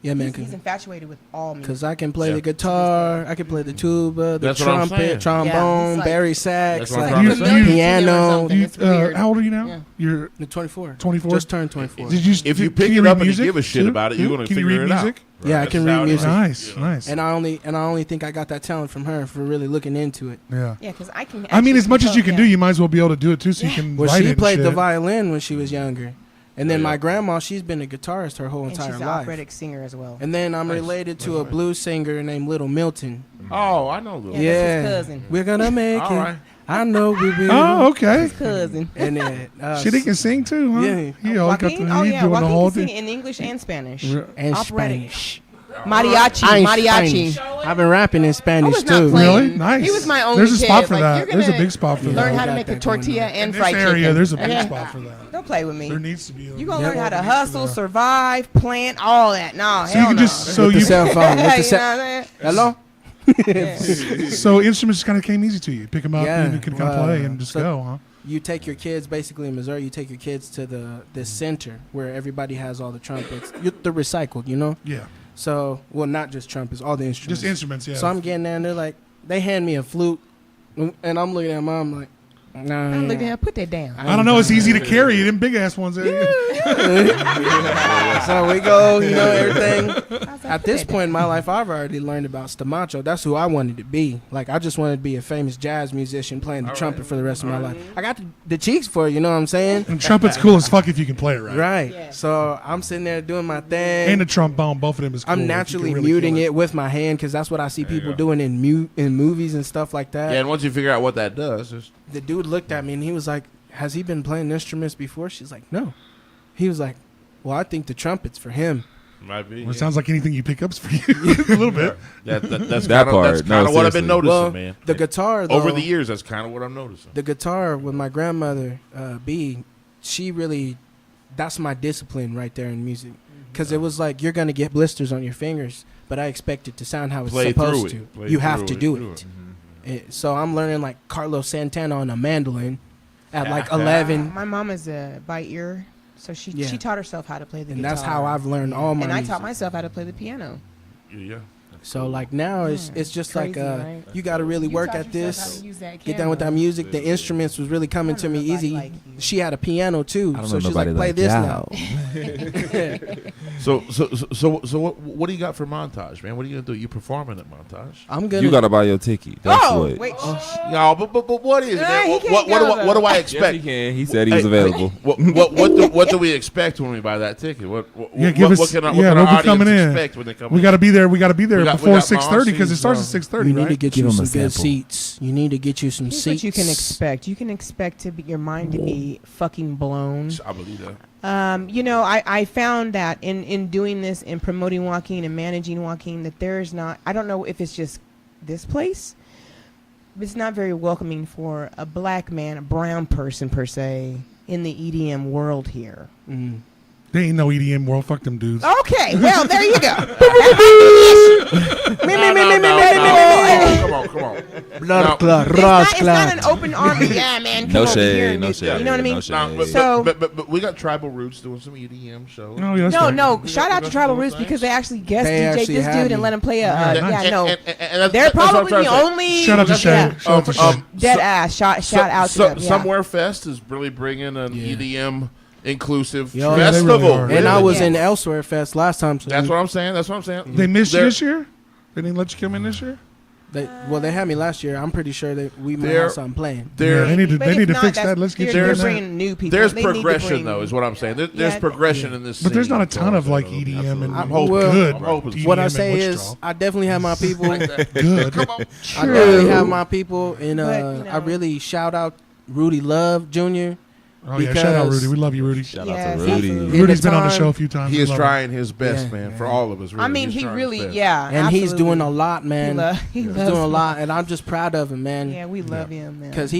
Yeah, man. he's infatuated with all music. Because I can play Yeah. the guitar, I can play the tuba, the That's what I'm saying. trumpet, trombone, Yeah, he's like- bary sax, That's what I'm like trying to say. Familiar to him or piano. something. It's weird. How old are you now? Yeah. You're The 24. 24? Just turned 24. Did you? If you can pick it read up and you music give a shit too? about it, you're gonna Can you figure read it out. music? Yeah, I can read music. Nice, nice. And I only think I got that talent from her for really looking into it. Yeah. Yeah, because I can. I mean, as much as you can do, yeah. you might as well be able to do it too, so you Yeah. can Well, write it she and played the shit. violin when she was younger. And then Yeah. my grandma, she's been a guitarist her whole And entire she's an life. operatic singer as well. And then I'm Nice. related to That's a nice. blues singer named Little Milton. Oh, I know. Lil. Yeah, that's his cousin. We're gonna make All it. right. I know we will. Oh, okay. His cousin. And then Shit, he can sing too, huh? Yeah. He all got the, Joaquin? Oh he yeah, doing the Joaquin whole can sing thing. in English and Spanish. Yeah. and Operatic. Spanish. Mariachi, I'm mariachi. Spanish. I've been rapping in I Spanish was not too. playing. Really? Nice. He was my only There's a spot kid. for Like, that. you're There's a gonna big spot for Yeah. that. Learn how to got make a that going tortilla on. and In this fried area, chicken. there's a big Yeah. spot for that. Don't play with me. There needs to be. You gonna Yeah. learn how to Needs hustle, be. survive, plan, all that. No, So you hell can no. just so With the you cell phone. With the You cell. know what Hello? so instruments kind of came easy to you. Pick them up Yeah, and you can kind of play and just so- go, huh? You take your kids, basically in Missouri, you take your kids to the center where everybody has all the trumpets. They're recycled, you know? Yeah, So, well, not just trumpets, all the instruments. just instruments. Yeah. So I'm getting there and they're like, they hand me a flute and I'm looking at mom like, nah. I'm looking at put that down. I don't know. It's easy to carry. Them big ass ones. So we go, you know, everything. I was like, At put this that point in down. my life, I've already learned about Stamacho. That's who I wanted to be. Like, I just wanted to be a famous jazz musician playing the trumpet for the rest of my life. I got the cheeks for it, you know what I'm saying? And trumpet's cool as fuck if you can play it right. Right. Yeah. So I'm sitting there doing my thing. And the trombone, both of them is cool. I'm if you naturally can really muting kill it with my hand because that's what I see There you people go. doing in movies and stuff like that. Yeah, and once you figure out what that does, it's, The dude looked at me and he was like, "Has he been playing instruments before?" She's like, "No." He was like, "Well, I think the trumpet's for him." might be. Well, it sounds like anything you pick up's for you a little bit. That's That kind of part. No, what I've been seriously. noticing, Well, man. the guitar though, Over the years, that's kind of what I'm noticing. the guitar with my grandmother B, she really, that's my discipline right there in music. Because it was like, you're going to get blisters on your fingers, but I expect it to sound how it's Play supposed through to. it. Play You have through to it. do Do it. it. So I'm learning like Carlos Santana on a mandolin at like 11. My mom is by ear, so she Yeah. taught herself how to play the And guitar. that's how I've learned all my And I music. taught myself how to play the piano. Yeah. So like now it's just Crazy, like right? you got to really You work taught at yourself how this. to use that Get down with that camera. music. The instruments was really coming to me Nobody easy. like you. She had a piano too, I don't so know she's like, nobody play like this y'all. now. So what do you got for Montage, man? What are you gonna do? You performing at Montage? I'm gonna. You gotta buy your ticket. That's Oh, what. wait. No, but what is it? Nah, Man? he What, can't what, go, what do I Yes, he expect? can. He said he was Hey, available. What do we expect when we buy that ticket? What Yeah, give us- what can our yeah, audience we'll be coming in. expect when they come? We got to be there. We got to be there We got before my 6:30 because it seats, starts so- at 6:30. You need to Right? get Give you him some a good sample. seats. You need to get you some Here's seats. what you can expect. You can expect to be your mind to be fucking blown. I believe that. You know, I found that in doing this, in promoting Joaquin and managing Joaquin, that there's not, I don't know if it's just this place, but it's not very welcoming for a black man, a brown person per se, in the EDM world here. Mm. They ain't no EDM world. Fuck them dudes. Okay, well, there you go. Come on. Blood clot, It's Ross not, it's not an clot. open army. Yeah, man. Come No over here shade, and no do- shade. You know what I mean? No shade. So- But we got Tribal Roots doing some EDM shows. Oh, yeah, that's No, right. no. Shout out to got Tribal some Roots things. because they actually guest They DJ actually this have dude me. and let him play a. Yeah, Yeah, nice. no. They're They're probably the only. Shout out to yeah. Shay. Shout out to Shay. Dead ass. Shout out to them. Yeah. Somewhere Fest is really bringing an Yeah. EDM inclusive Yo, yeah, they really festival. are. And I was Yeah. in Elsewhere Fest last time. So That's what I'm saying. They missed you They're- this year. They didn't let you come in this year. They had me last year. I'm pretty sure that we might They're- have something playing. Yeah, they need to. But They if need to not, fix that's- that. Let's get they're you in there. bringing new people. There's They need to progression bring- though, is what I'm saying. There's Yeah. progression in this. But there's not a scene. ton of like Absolutely. EDM and I'm hoping. Well, I'm hoping. What I EDM say in is, Wichita. I definitely have my people. Good. Come on. I definitely have my people, and But, you know. I really shout out Rudy Love Jr. Oh yeah, shout out because- Rudy. We love you, Rudy. Shout Yes, out to Rudy. absolutely. Rudy's the been on the time- show a few times. He We is love trying his best, Yeah. man, for all of us. Really. I mean, He's he trying really, his best. yeah. And he's absolutely. doing a lot, man. He He's loves doing a him. lot, and I'm just proud of him, man. Yeah, we love him, man. Because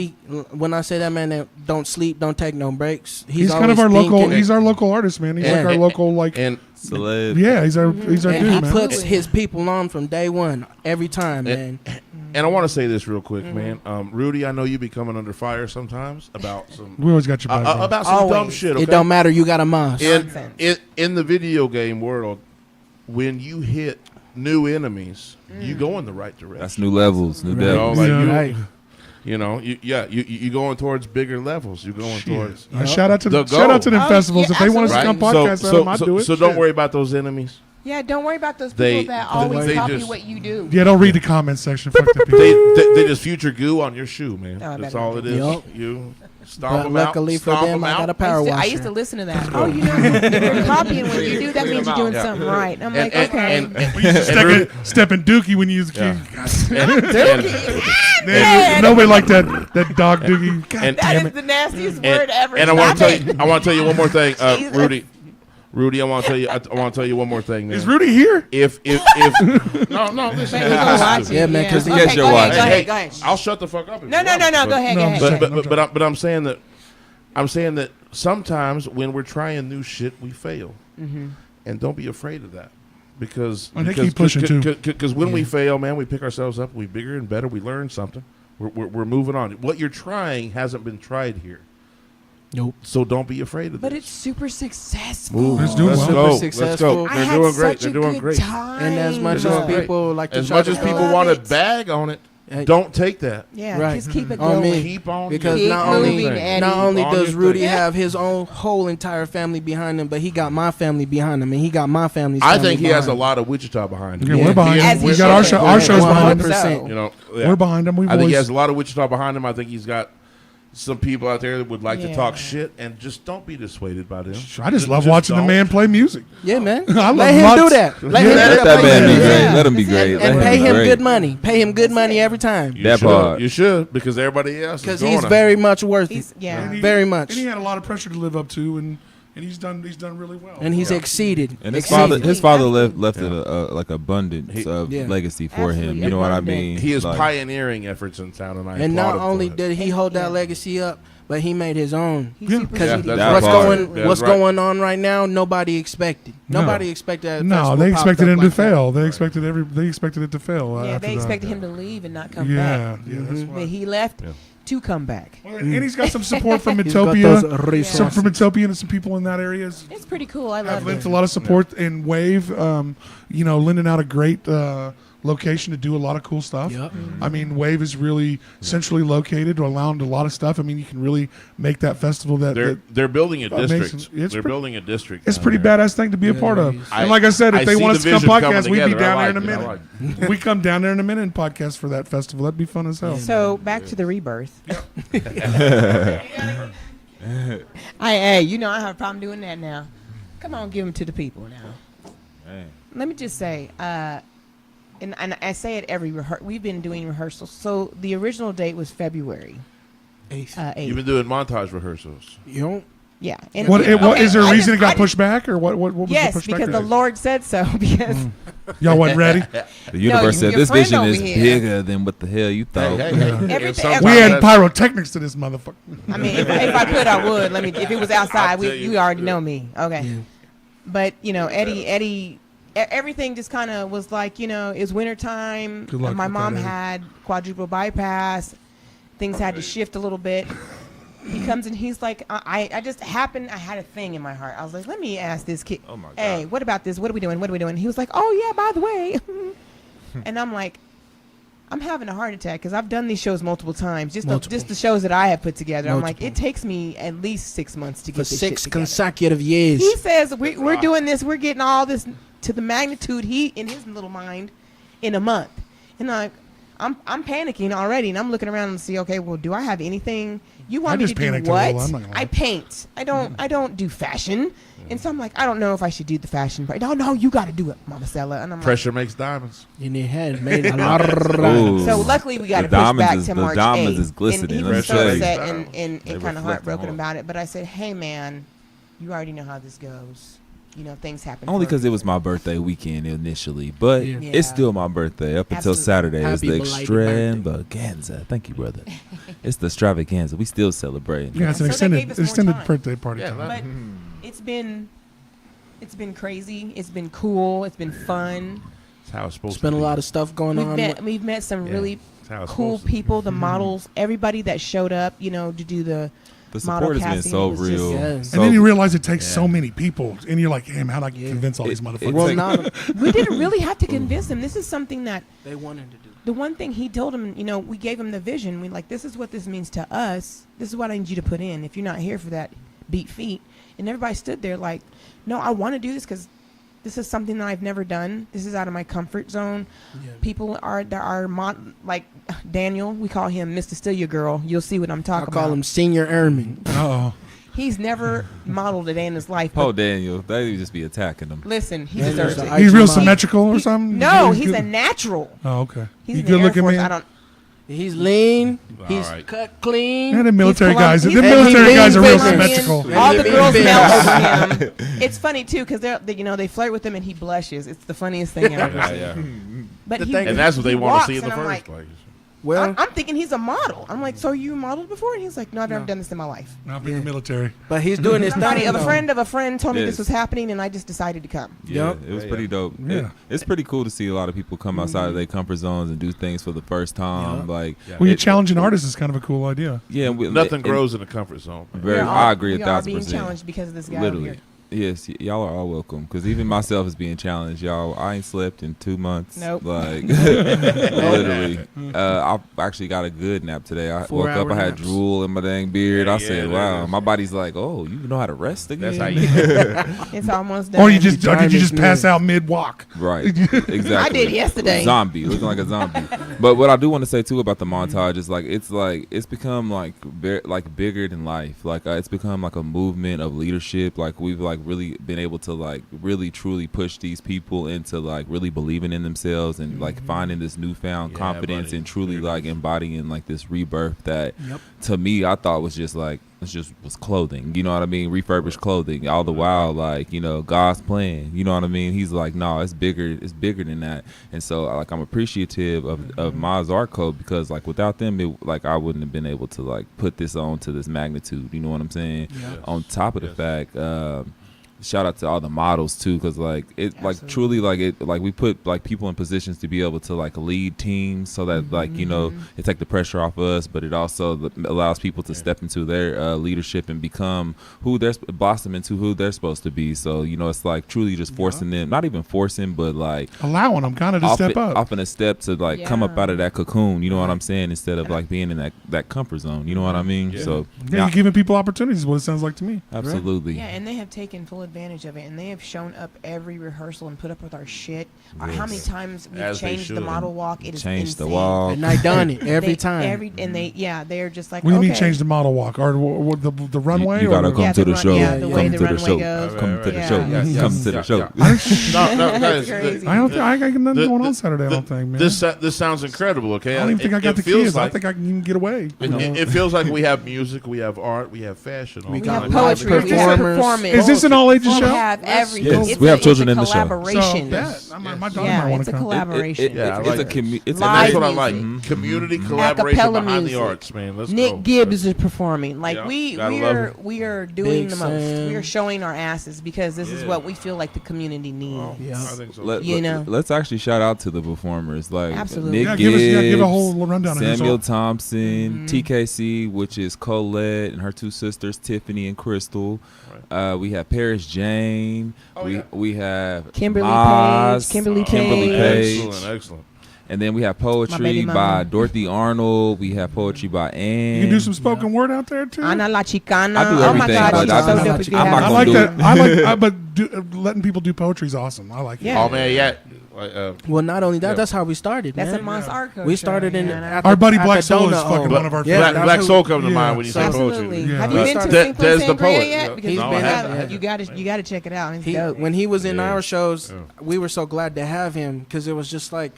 when I say that, man, that don't sleep, don't take no breaks. He's kind of our always local. thinking- He's our local artist, man. He's like And- our local, like. And Celeb. Yeah, he's our dude, and he man. puts his people on from day one, every time, man. I want to say this real quick, man. Rudy, I know you be coming under fire sometimes about some We always got your back. bro. about some Always. dumb shit. Okay? It don't matter. You got a mouse. In the video game world, when you hit new enemies, you go in the right direction. That's new levels, new You know, devils. like Yeah. you, Right. you going towards bigger levels. You're going towards. Shout out to The shout out to them goal. festivals. Yeah, If they want us to come absolutely. podcast at them, I'd do it. So don't Shit. worry about those enemies. Yeah, don't worry about those people They- that they always copy just- what you do. Yeah, don't read the comment section. Fuck the people. They just future goo on your shoe, man. Oh, I That's better all not it do is. Yup. You stomp But them luckily out. for Stomp them, I got a power I washer. used to listen to that. Oh, you know, if you're copying when you do that means you're doing something right. I'm like, okay. We used to step in Dookie when you was a kid. and, Man, nobody liked that dog Dookie. God And- That damn is it. the nastiest and, word ever. and I want to Stop tell you, I want to tell you one more thing, Jesus. Rudy. I want to tell you, I want to tell you one more thing, man. Is Rudy here? If no, listen. Maybe we'll watch it. Yeah, man, 'cause he okay, gets your go watch. ahead, Hey, go ahead. I'll shut the fuck up. if No, you no, want, no, no. but- Go ahead, No, go I'm ahead. sorry. But I'm saying that sometimes when we're trying new shit, we fail, and don't be afraid of that, because And they keep pushing, too. Because when we fail, man, we pick ourselves up, we bigger and better, we learn something, we're moving on. What you're trying hasn't been tried here, Nope. so don't be afraid of But this. it's super successful. Move. Let's do Let's well. go. Super Let's successful. go. I They're had doing great. such They're a doing good great. time. And as much They're as doing great. people like to As try much to as people love want to it. bag on it, Hey, don't take that. Yeah, Right. just keep it On going. me. Keep on because Keep not moving, only Eddie. not only On does your Rudy thing. have his own whole entire family behind him, but he got my family behind him, and he got my family's I family think he has a behind him. lot of Wichita behind him. Yeah, Yeah. we're behind As him. he We got our should. show. Our show's behind him. 100%. You know, We're behind him. We I think he voice. has a lot of Wichita behind him. I think he's got some people out there that would like to Yeah. talk shit, and just don't be dissuaded by them. I just love watching the don't. man play music. Yeah, man. I love Let him lots- do that. Let him Yeah, Let do that Play man be music. great. Yeah. Let him be great. Let And him pay be him great. good money. Pay him good money every time. You That should. part. You should, because everybody else is Because going he's to. very much worth it. He's, yeah. And he- Very much. And he had a lot of pressure to live up to, and he's done really well. And he's exceeded. And his Exceeded. father left it like abundance He- of Yeah. legacy for him. Absolutely. You know what I Abundant. mean? He is Like, pioneering efforts in town, and I And applaud not him for only it. did he hold that legacy up, but he made his own. He's Yeah. super Because Yeah, sweet. that's what's right. going That's what's right. going on right now, nobody expected. No. Nobody expected that. No, festival they popped expected up him to like that. fail. They expected it to fail. Yeah, after they that. expected him to leave and not come Yeah, back. yeah, that's But why. he left Yeah. to come back. And he's got some support from He's got Metopia. those Some resources. from Metopia and some people in that area It's pretty cool. I have love lent it. a lot of support in Wave. Lending out a great location to do a lot of cool stuff. Yep. I mean, Wave is really centrally located, allowing a lot of stuff. I mean, you can really make that festival They're building a Amazing. district. It's They're pre- building a district. it's a down pretty there. badass thing to be a Yeah, part of. it is. And like I said, if I they see want the us to come vision coming podcast, we'd be together. I down there like in a it. I minute. like We come down there in a minute and podcast for that festival. That'd be fun as hell. So back to the rebirth. Hey, you know I have a problem doing that now. Come on, give them to the people now. man. Let me just say, and I say it every we've been doing rehearsals. So the original date was February Eighth. 8th. You've been doing montage rehearsals. You don't. Yeah. And What okay, is there a I reason just- it got I just- pushed back, or what was Yes, the pushback? because the Lord said so. Because Y'all wasn't ready. The universe said your this friend vision over is here. bigger than what the hell you thought. Everything- And sometimes We had that's- pyrotechnics to this motherfucker. I mean, if I could, I would. Let me. If it was outside, I'll tell you you. already know me. Okay. Yeah. But Eddie, everything just kind of was like, it's wintertime. Good luck My with mom that, Eddie. had quadruple bypass. Things had to shift a little bit. He comes and he's like, I just happened. I had a thing in my heart. I was like, let me ask this kid. Oh my God. Hey, what about this? What are we doing? What are we doing? He was like, oh yeah, by the way. And I'm like, I'm having a heart attack because I've done these shows multiple times. Just the shows that I have put together. I'm like, Multiple. it takes me at least 6 months to For get this shit 6 together. consecutive years. He says we're doing this. We're getting all this to the magnitude he in his little mind. in a month. And I'm panicking already, and I'm looking around and see, okay, well, do I have anything? You want I me just to do panicked a what? little, I'm not gonna lie. I paint. I don't do fashion. And so I'm like, I don't know if I should do the fashion part. No, you got to do it, Mama Stella. And I'm Pressure makes diamonds. And it has made a lot of Ooh. So luckily we got to The push back diamonds to is- the March diamonds 8th. is glistening, And he let me was so tell you. upset They and kind reflect of heartbroken more. about it. But I said, hey, man, you already know how this goes. You know, things happen. Only for a because it was reason. my birthday weekend initially, but Yeah. Yeah. it's still my birthday up until Absolutely. Saturday. It's the Happy belated birthday. extravaganza. Thank you, brother. It's the extravaganza. We still celebrate. Yeah, it's an So they gave us more extended time. birthday party. Yeah, time. that- But it's been crazy. It's been cool. It's been fun. That's how it's supposed It's to been a be. lot of stuff going on. We've met some Yeah. really That's how it's cool supposed to be. people. The models, everybody that showed up, you know, to do the The model support has been casting, so it was just- real. Yes. And then you realize it takes Yeah. so many people, and you're like, damn, how'd I Yeah. convince all these It- motherfuckers? it's Well, like- not we didn't really have to convince them. This is something that they wanted to do. the one thing he told him, you know, we gave him the vision. We like, this is what this means to us. This is what I need you to put in. If you're not here for that, beat feet. And everybody stood there like, no, I want to do this because this is something that I've never done. This is out of my comfort zone. Yeah. People like Daniel. We call him Mr. Still Your Girl. You'll see what I'm I talking call about. him Senior Airman. Oh, He's never modeled a day in his life. But Oh, Daniel, they just be attacking them. listen, he Daniel's deserves a it. IG he's real model. symmetrical or something. No, He's he's good- a natural. Oh, okay. He's He in the Air good looking Force. man. I don't. He's lean. All He's right. cut clean. Yeah, the military He's guys. The Colombian. military He's guys are real Colombian. symmetrical. All the Big girls big melt house. over him. It's funny too because they flirt with him and he blushes. It's the funniest thing I've ever Yeah, seen. yeah. But The he, thing- And that's what they he want to walks see in the and I'm first like, place. Well, I'm thinking he's a model. I'm like, so you modeled before? And he's like, no, I've never No. done this in my life. Not being the military. but he's doing his Somebody thing. of a though. friend of a friend told me Yes. this was happening, and I just decided to come. Yeah, Yup. it was Yeah, pretty yeah. dope. Yeah. It's pretty cool to see a lot of people come outside of their comfort zones and do things for the first time. Yup. Like, Yeah. Well, you're it- challenging artists is kind of a cool idea. yeah, Nothing and- grows in the comfort zone. man. Very, We are all- I agree we are 1,000%. being challenged because of this guy over Literally. here. Yes, y'all are all welcome. Because even myself is being challenged, y'all. I ain't slept in 2 months. Nope. Like, literally. I actually got a good nap today. I 4 woke up, hour I had naps. drool in my dang beard. Yeah, I yeah, said, that wow. is- My body's like, oh, you know how to rest again? That's how you. It's almost done. Or you just trying or did you this just pass new- out mid walk? Right. Exactly. I did yesterday. Zombie, looking like a zombie. But what I do want to say too about the montage is like it's become like bigger than life. Like it's become like a movement of leadership. Like we've like really been able to like really truly push these people into like really believing in themselves and like finding this newfound Yeah, confidence buddy. and truly like embodying like this rebirth that Yep. to me I thought was just like was clothing, you know what I mean, refurbished clothing. All the while, like, you know, God's plan, you know what I mean. He's like, no, it's bigger than that. And so like I'm appreciative of Maz Arco because like without them, it, like I wouldn't have been able to like put this on to this magnitude, you know what I'm saying. Yeah. On top of the Yes. fact, shout out to all the models too, because like it like Absolutely. truly like it like we put like people in positions to be able to like lead teams so that like you know it take the pressure off us, but it also allows people to step into their leadership and become who they're blossom into who they're supposed to be. So you know it's like truly just forcing them, not even forcing, but like Allowing them kind of to step up. offing a step to like come up Yeah. out of that cocoon. You know what I'm saying? Instead of like being in that comfort zone. You know what I mean? Yeah. So Yeah, you're giving people opportunities. Is what it sounds like to me. absolutely. Yeah, and they have taken full advantage of it, and they have shown up every rehearsal and put up with our shit. How many times we've As they changed the should. model walk? It is Change the insane. wall. And I done it every They- time. they're just like, What do you mean okay. change the model walk or the runway? You gotta or come Yeah, to the the run- show. yeah, the way Come the to the runway show. goes. Come to the Yeah. show. Yeah. Come to the show. No, that is, Crazy. I don't think I got nothing The- going the- on Saturday. I don't think, man. This sounds incredible. Okay, I don't even think I got the feels kids. I Like, think I can even get away. it feels like we have music, we have art, we have fashion. all We We got have kinds of poetry, live we have performers. performance. Is this an all ages We show? have everything. Yes, It's we have a- children it's in a the show. collaboration. My daughter Yeah, might want it's to a come. collaboration. Yeah, I it's like a it. it's And that's Live what I like. music. Community collaboration Acapella behind music. the arts, man. Let's Nick go. Gibbs is performing. Like Yeah, we gotta love are doing Big the most. Sam. We are showing our asses because this is Yeah. what we feel like the community needs. Oh, Yeah. I think so. You know. Let's actually shout out to the performers like Absolutely. Nick Yeah, Gibbs, give a whole rundown of Samuel yourself. Thompson, TKC, which is Colette and her two sisters Tiffany and Crystal. We have Paris Jane. Oh, we yeah. we have Kimberly Maz, Page, Kimberly Page. Excellent. And then we have My poetry baby by mama. Dorothy Arnold. We have poetry by Anne. You can do some spoken word out there too. Ana la Chicana. I do Oh my everything, God, but she's I so do- dope. If you I'm have not I gonna like do that. it. But letting people do poetry is awesome. I like it. Yeah. Oh man, yeah. Well, not only that, Yeah. that's how we started, That's man. a Montage Arco. We show, started in man. at Our the- buddy at Black the Soul is donut fucking hole. one of our Yeah, favorite. that's Black who- Soul comes to yeah. mind when you say Absolutely. poetry. Yeah. Have you We been to started- Sing Des the Sangria Poet, yet? yeah. Because He's you been gotta- at- you gotta check it out. It's He, dope. when he was in Yeah. our shows, Yeah. we were so glad to have him because it was just like,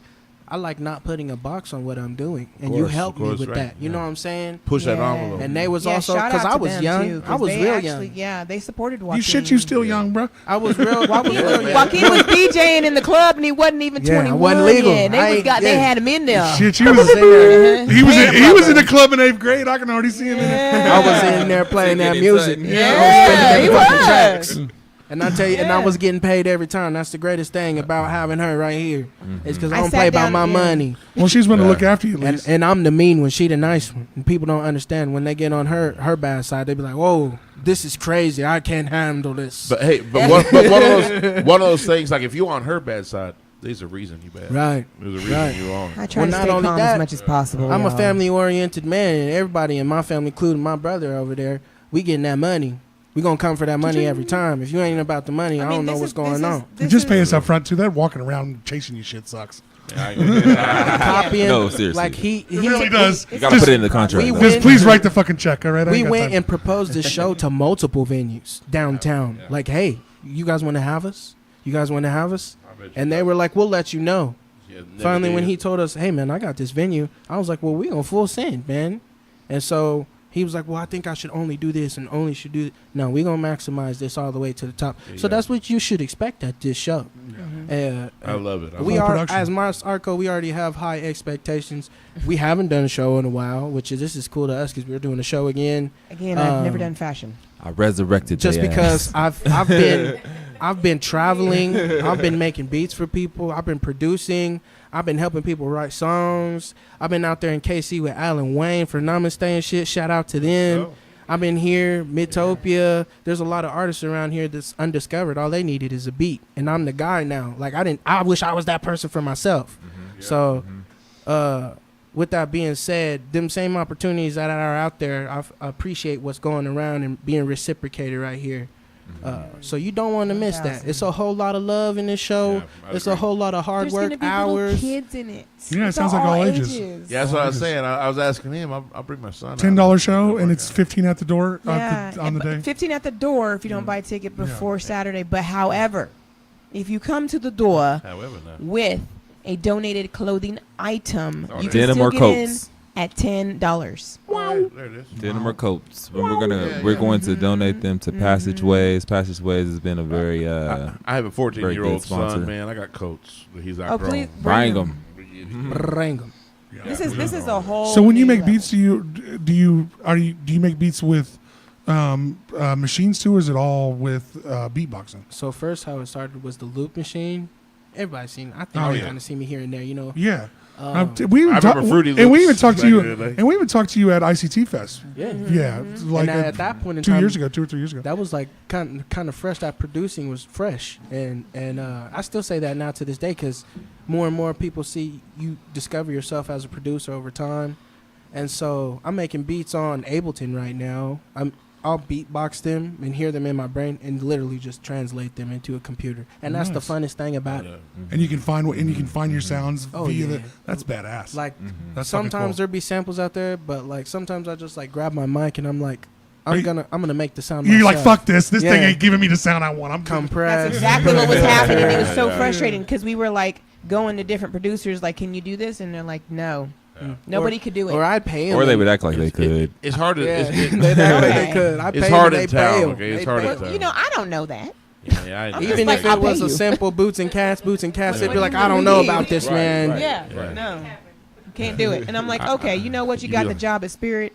I like not putting a box on what I'm doing, and you course, helped of me course, with right. that. You know Yeah. what I'm saying? Push that Yeah. envelope. And they was Yeah, also shout because out I to was them, young. too, 'cause I was they real actually, young. Yeah, they supported Joaquin. You shit, you still young, bro. I was real. I was real young. Joaquin was DJing in the club and he wasn't even Yeah, I 21 wasn't legal. yet. They had him in there. Shit, you was in there. he was in the club in 8th grade. I can already see him in Yeah. I was in there playing that Singing music. inside. I was Yeah, spinning he them fucking was. tracks. And I tell you, and I Yeah. was getting paid every time. That's the greatest thing about having her right here. It's because I I don't sat play about down, my yeah. money. Well, she's going to Yeah. look after you at And least. and I'm the mean one. She the nice one. And people don't understand when they get on her bad side. They be like, "Whoa, this is crazy. I can't handle this." But hey, one of those things, like if you on her bad side, there's a reason you bad. Right. There's a reason Right. you wrong. I try Well, to not stay only calm that, as much as possible. I'm a y'all. family-oriented man, and everybody in my family, including my brother over there, we getting that money. We gonna come for that money every time. If you ain't about the money, I don't know what's going on. Just pay us up front too. That walking around chasing you shit sucks. Copying, No, seriously. like he really does. You gotta Just- put it in the contract. we though. went- Just please write the fucking check, all right? I we ain't got went time. and proposed this show to multiple venues downtown. Yeah. Like, hey, you guys want to have us? You guys want to have us? And they were like, we'll let you know. Finally, when he told us, hey, man, I got this venue, I was like, well, we on full send, man. And so he was like, well, I think I should only do this and only should do. No, we going to maximize this all the way to the top. Yeah, So yeah. that's what you should expect at this show. I love it. We Full are, production. as Mars Arco, we already have high expectations. We haven't done a show in a while, this is cool to us because we're doing a show again. Again, I've never Um, done fashion. I resurrected Just they because ass. I've been traveling, I've been making beats for people, I've been producing, I've been helping people write songs. I've been out there in KC with Alan Wayne for Namaste and shit. Shout out to them. Oh. I've been here, Midtopia. There's a lot of artists around here that's undiscovered. All they needed is a beat, and I'm the guy now. Like I wish I was that person for myself. So, with that being said, them same opportunities that are out there, I appreciate what's going around and being reciprocated right here. So you don't want to miss that. It's a whole lot of love in this show. Yeah, I It's agree. a whole lot of hard There's work gonna be hours. little kids in it. Yeah, it It's sounds like all ages. Yeah, that's what I was saying. I was asking him. I'll bring my son. $10 out. show, and it's 15 at the door Yeah, on the but day. 15 at the door if you don't buy a ticket before Saturday. But however, if you come to the door However, now. with a donated clothing item, Oh, you there. can Denim still or get coats. in at $10. Wow. There it is. Denim or coats. But we're Yeah, we're yeah. going to donate them to Passageways. Passageways has been a very I have a 14-year-old good sponsor. son, man. I got coats. But he's Oh, please outgrown. buying bring them. Bring 'em. Yeah. This is a whole. So when you new make level. beats, do you make beats with machines too, or is it all with beatboxing? So first, how it started was the loop machine. Everybody's seen. I think Oh, they yeah. kind of see me here and there. You know. Yeah. Um, We even I remember Fruity and we Loops even talked to back you, in the day. and we even talked to you at ICT Fest. yeah. Yeah, like And at that point in 2 time, years ago, 2 or 3 years ago. that was like kind of fresh. That producing was fresh, and I still say that now to this day because more and more people see you discover yourself as a producer over time, and so I'm making beats on Ableton right now. I'll beatbox them and hear them in my brain and literally just translate them into a computer, and that's the Nice. funnest thing about it. And you can find your sounds Oh, via yeah. that's badass. Like That's fucking sometimes cool. there be samples out there, but like sometimes I just like grab my mic and I'm like, Are I'm you- gonna make the sound. You're like, myself. fuck this. This thing Yeah. ain't giving me the sound I want. I'm Compress. That's exactly what was happening. It was so Yeah. frustrating because we were like going to different producers, like, "Can you do this?" And they're like, "No, Mm. nobody could do it." Or I'd pay them. Or they would act like they could. It's hard to. Yeah, It's, they act like Okay. they could. I It's pay hard them, in they town, pay 'em. okay? It's They hard pay in 'em. town. You know, I don't know that. yeah, I I'm know. Even like, if I'll it was pay a you. simple boots and cats, they'd be like, Right. I don't know about this, Right, man. right. Yeah, Right. no, can't do it. And I'm like, okay, you know what? You You got do the it. job at Spirit.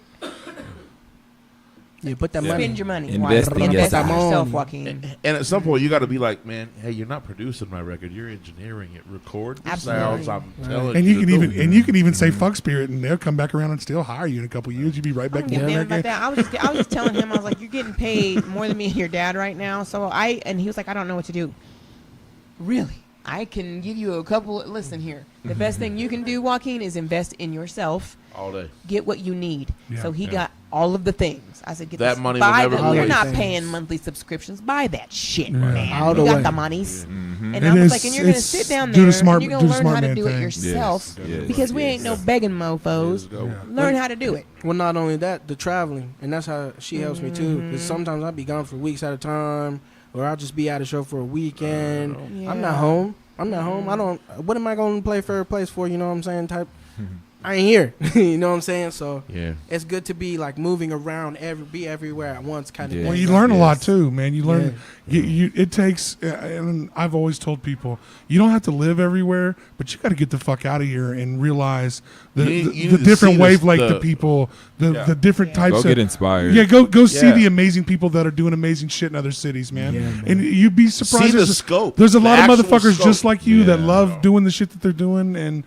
Yeah, put that Yeah. money. Spend your money. Invest in Invest in yourself. yourself, Joaquin. And at some point, you got to be like, man, hey, you're not producing my record. You're engineering it. Record the Absolutely. sounds. I'm Right. telling And you. you can to even do. and you can even say fuck Spirit, and they'll come back around and still hire you in a couple of years. You'd be right I back don't give a down damn there about again. that. I was just telling him, I was like, you're getting paid more than me and your dad right now. So and he was like, I don't know what to do. Really? I can give you a couple. Listen here. The best thing you can do, Joaquin, is invest in yourself. all day. Get what you need. Yeah. So he Yeah. got all of the things. I said, get That this, money will buy never them. be We're not wasted. paying monthly subscriptions. Buy that shit, Yeah. man. All You the got way. the monies. Mm-hmm. And It I was is- like, and you're going to it's- sit down do there the smart- and you're do going the to learn smart how to man do it thing. yourself Yes. because we ain't no begging mofos. Go. Learn how to do it. Well, not only that, the traveling, and that's how she helps me too. Because sometimes I'll be gone for weeks at a time, or I'll just be at a show for a weekend. I'm not Yeah. home. I'm not home. I don't. What am I going to play third place for? You know what I'm saying? Type. I ain't here. You know what I'm saying? So Yeah. it's good to be like moving around, be everywhere at once, kind of. Yeah. Well, thing. you learn a lot Yes. too, man. You learn. It takes, and I've always told people, you don't have to live everywhere, but you got to get the fuck out of here and realize You the need to different see wavelength the- of people, the Yeah. different types Go of. get inspired. Yeah, go see Yeah. the amazing people that are doing amazing shit in other cities, man. Yeah, man. And you'd be surprised. See the there's- scope. There's a the lot of actual motherfuckers scope. just like you that Yeah. love doing the shit that they're doing, and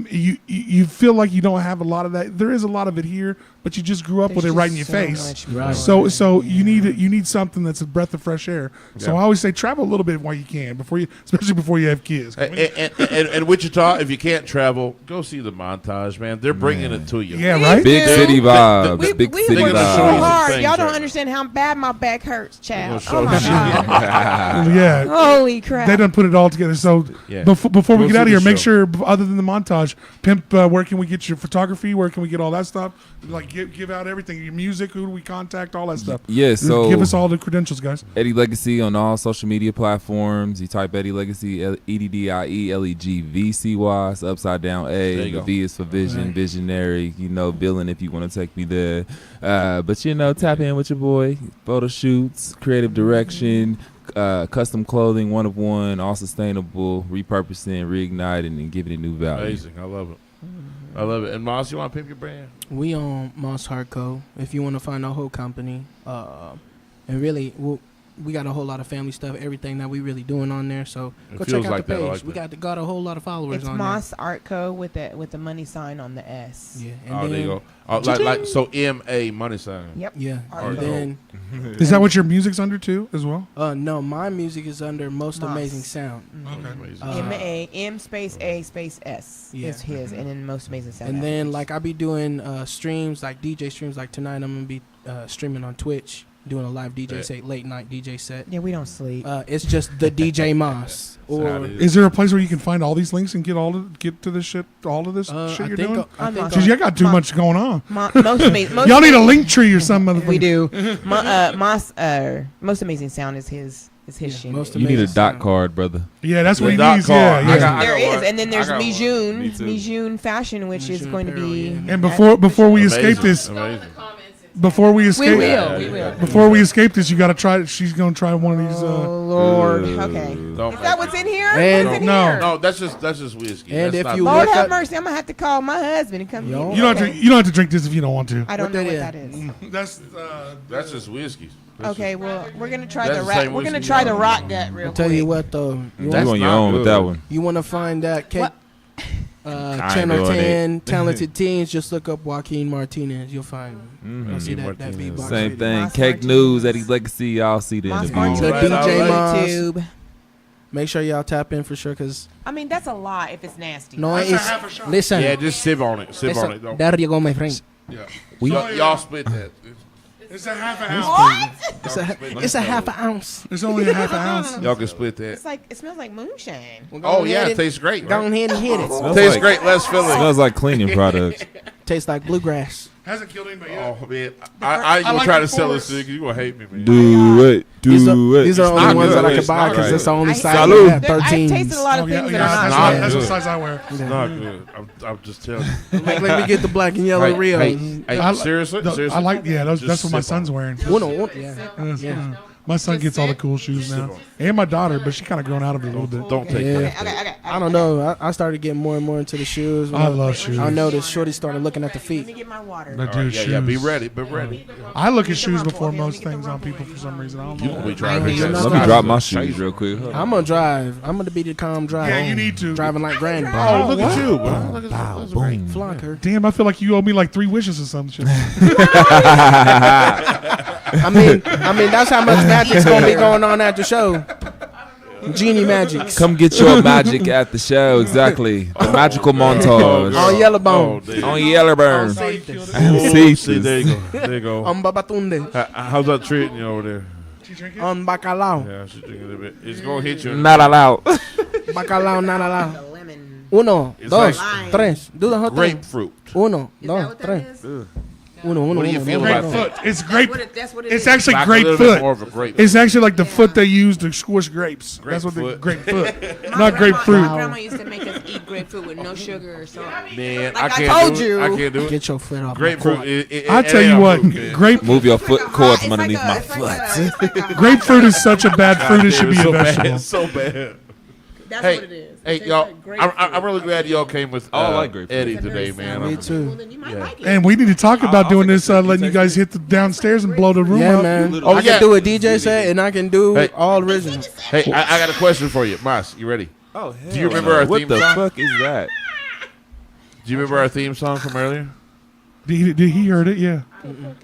you feel like you don't have a lot of that. There is a lot of it here, but you just grew up with it right in your face. Right. So you need something that's a breath of fresh air. So Yeah. I always say travel a little bit while you can, especially before you have kids. And Wichita, if you can't travel, go see the Montage, man. They're bringing it to you. Yeah, right. Big Dude. city vibes. We Big city worked gonna show so you some vibes. hard. things Y'all don't right now. understand how bad my back hurts, child. We're Oh gonna my show you. God. Yeah. Holy crap. They done put it all together. So Yeah. before we Go get see out of the here, make show. sure other than the Montage, Pimp, where can we get your photography? Where can we get all that stuff? Like give out everything, your music. Who do we contact? All that stuff. Yeah, so give us all the credentials, guys. Eddie Legacy on all social media platforms. You type Eddie Legacy, EDDIELEGVCY. It's upside down There A. you The go. V is for vision, Right. visionary. Billing if you want to take me there. But tap in with your boy. Photo shoots, creative direction, custom clothing, one of one, all sustainable, repurposing, reigniting, and giving it new value. Amazing. I love it. I love it. And Moss, you want to pimp your brand? We on Moss Hardco. If you want to find our whole company, and really, we got a whole lot of family stuff, everything that we really doing on there. So It go feels check out like the that. I page. like We that. got a whole lot of followers It's on Moss Art Co. with the money sign on the S. there. Yeah, and Oh, then, there you go. So MA money sign. Yep. Yeah, Art and Co. then Is that what your music's under too, as well? no, my music is under Most Moss. Amazing Sound. Okay. Amazing. M space A space S Yeah. is his, and then Most Amazing Sound. And then afterwards. like I be doing streams, like DJ streams. Like tonight, I'm gonna be streaming on Twitch, doing a live DJ Yeah. set, late night DJ set. yeah, we don't sleep. It's just the DJ Moss. how Or it Is there a place where you can find all these links and get to this shit, all of this I shit you're think doing? I think Jeez, y'all got too much going on. Most amazing. Y'all need a link tree or something. We do. Most Amazing Sound is his Yeah, shit. Most You need a Amazing dot Sound. card, brother. Yeah, that's what The he dot needs. card. Yeah, I yeah. got- There one. is, and then there's I got one. Mijun, Me too. Mijun Fashion, which is Mijun going to Apparel, be. yeah. And before we escape this, Amazing. before we we escape, will, we will. before we escape this, you got to try it. She's gonna try one of these. Oh Lord. Uh, Okay. Don't Is that what's in here? And- What's in No. here? No, that's just whiskey. And That's if not- you Lord look have up- mercy. I'm gonna have to call my husband and come. Yo. get You don't okay. have to. You don't have to drink this if you don't want to. I don't What know that what is? that is. That's just whiskey. That's Okay, well, we're gonna try That's the the rat. same We're gonna whiskey try you the got. rock gut real I'll quick. tell you what though, You That's on your not own with good. that one. you want to find that What? ain't Channel doing 10 Talented Teens. Just look up Joaquin Martinez. You'll find him. Mhm. You'll see that Martinez. beatbox. Same video. thing. Moss Cake Martinez. News, Eddie Legacy. Y'all see the Moss interview. Martinez The Right, DJ all right. Moss. YouTube. Make sure y'all tap in for sure, cause I mean, that's a lot if it's nasty. no, That's a it's half a shot. listen. Yeah, just sip on it. Sip on it. listen Don't. there you go, my friend. Yeah. We- Y'all split that. It's a half an ounce. What? It's a half an ounce. It's only a half an ounce. Y'all can split that. It's like it smells like moonshine. Oh yeah, it tastes great. Go Right? ahead and hit it. Smells Tastes like- great. Less filling. Smells like cleaning products. Tastes like bluegrass. Hasn't killed anybody yet. Oh man, I ain't gonna like try the to sell force. this to you. You gonna hate me, man. Do it. These are, Do it. these are the not only ones good. that I can It's buy not because right. it's the only I- size Salud. we have. I've 13s. tasted a lot of Oh, yeah, things yeah, that are that's, not good. that's good. what size I wear. It's not good. I'm just telling you. Like, let me get the black and yellow Hey, Rio. hey, I- seriously, No, seriously. I like. Yeah, that's Just what my sip on son's wearing. Yeah. Yes, Yeah. My son gets all the cool shoes now, and my daughter, but she kind of grown out of it a little bit. Don't take Yeah. that. Okay. I don't know. I started getting more and more into the shoes. I love shoes. I noticed Shorty started looking at the Let me feet. get my water. But All dude, right, yeah, shoes. yeah. Be ready. Be ready. I look at Get the shoes rumple. before Okay, let me most get the things on rumple. people for some reason. I don't You know. gonna be trying to Yeah, make you're that not Let gonna me stop. drop my Chase shoes it. real quick. Hold on. I'm gonna drive. I'm gonna be the calm drive. Yeah, you need to. Driving like Granny. Oh, look at you, bro. Look at Bow, that's great. boom. Flunker. Damn, I feel like you owe me like 3 wishes or some shit. I mean, that's how much magic's gonna be going on at the show. Genie magics. Come get your magic at the show. Exactly. The magical montage. On yellow bone. On Yellowburn. See, there you go. There you go. On Babatunde. How's that treating you over there? On Bacalao. Yeah, she's drinking a bit. It's gonna hit you. Not allowed. Bacalao, not allowed. The lemon. Uno, It's dos, like tres. Do the whole thing. Grapefruit. Uno, Is that dos, what that tres. is? Uno. What do you feel about that? Grapefruit. It's grape. That's what it It's is. actually Like a little bit more grapefoot. of a grape. It's actually like the foot they use to squish grapes. That's what the Grapefruit. grapefruit. My Not grandma- grapefruit. My grandma used to make us eat grapefruit with no sugar or salt. Man, Like I can't told do it. you. I can't do it. Get your foot off my Grapefruit. court. I tell you what, Move your foot cords from It's underneath my like foot. a grapefruit is such a bad fruit. It should be a so vegetable. bad. So bad. That's Hey, what it is. hey, It tastes y'all. like grapefruit. I'm really glad y'all came with I like grapefruit. Eddie It's a today, nice man. Me I'm- too. Well, then you might Yeah. like it. And we need to talk about I'll doing take this, it. letting you guys hit the downstairs and blow the room Yeah, up. man. Oh, I yeah. can do a DJ set and I can do Hey. all original. Hey, I got a question for you, Mas. You ready? Oh, Do you remember our what theme the song? fuck is that? Do you remember our theme song from earlier? Did he heard it? Yeah.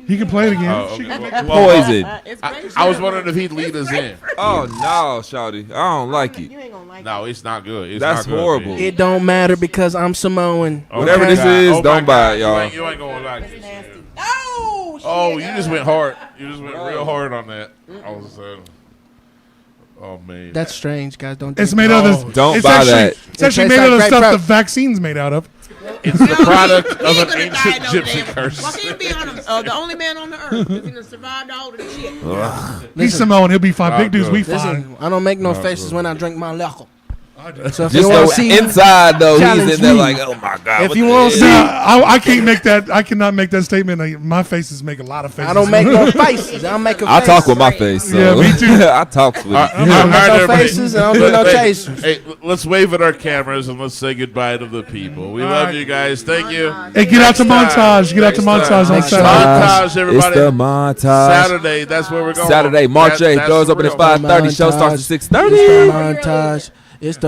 He can play it again. Oh, okay. Well, Poison. It's I grapefruit. was wondering if he'd lead us in. Oh no, Shawty. I don't like it. You ain't gonna like No, it's not good. It's That's not good, horrible. man. It don't matter because I'm Samoan. Oh, Whatever my this God. is, Oh, my don't buy God. it, y'all. You ain't gonna like it. it. Nasty. Oh, shit. Oh, you just went hard. You just went real hard on that. All of a sudden. Oh man. That's strange, guys. Don't. It's drink made out No. of this. Don't it's buy actually, that. It's actually It made tastes out of like stuff grapefruit. the vaccine's made out of. It's the product of He ain't an gonna ancient die no gypsy damn- curse. Joaquin be on the only man on the earth that's gonna survive all of this shit. He's Samoan. He'll be fine. Oh, Big dudes, we good. fine. Listen, I don't make no Oh, faces good. when I drink my liquor. So if you Just want know to see, inside though, he's challenge in there me. like, oh my god. If what you the want to hell? see, I can't make that. I cannot make that statement. My faces make a lot of faces. I don't make no faces. I make a I face. talk with my face. So. Yeah, me too. I talk with it. I don't make no everybody. faces. I don't do no chasers. Hey, let's wave at our cameras and let's say goodbye to the people. We love right. you guys. Thank you. Hey, get out to Next time. Montage. Get out to Next Montage on time. Saturday. Montage, everybody. It's the montage. Saturday. That's where we're going. Saturday, March 8th. That's Doors for open at real. 5:30. Show starts at It's 6:30. the montage. It's the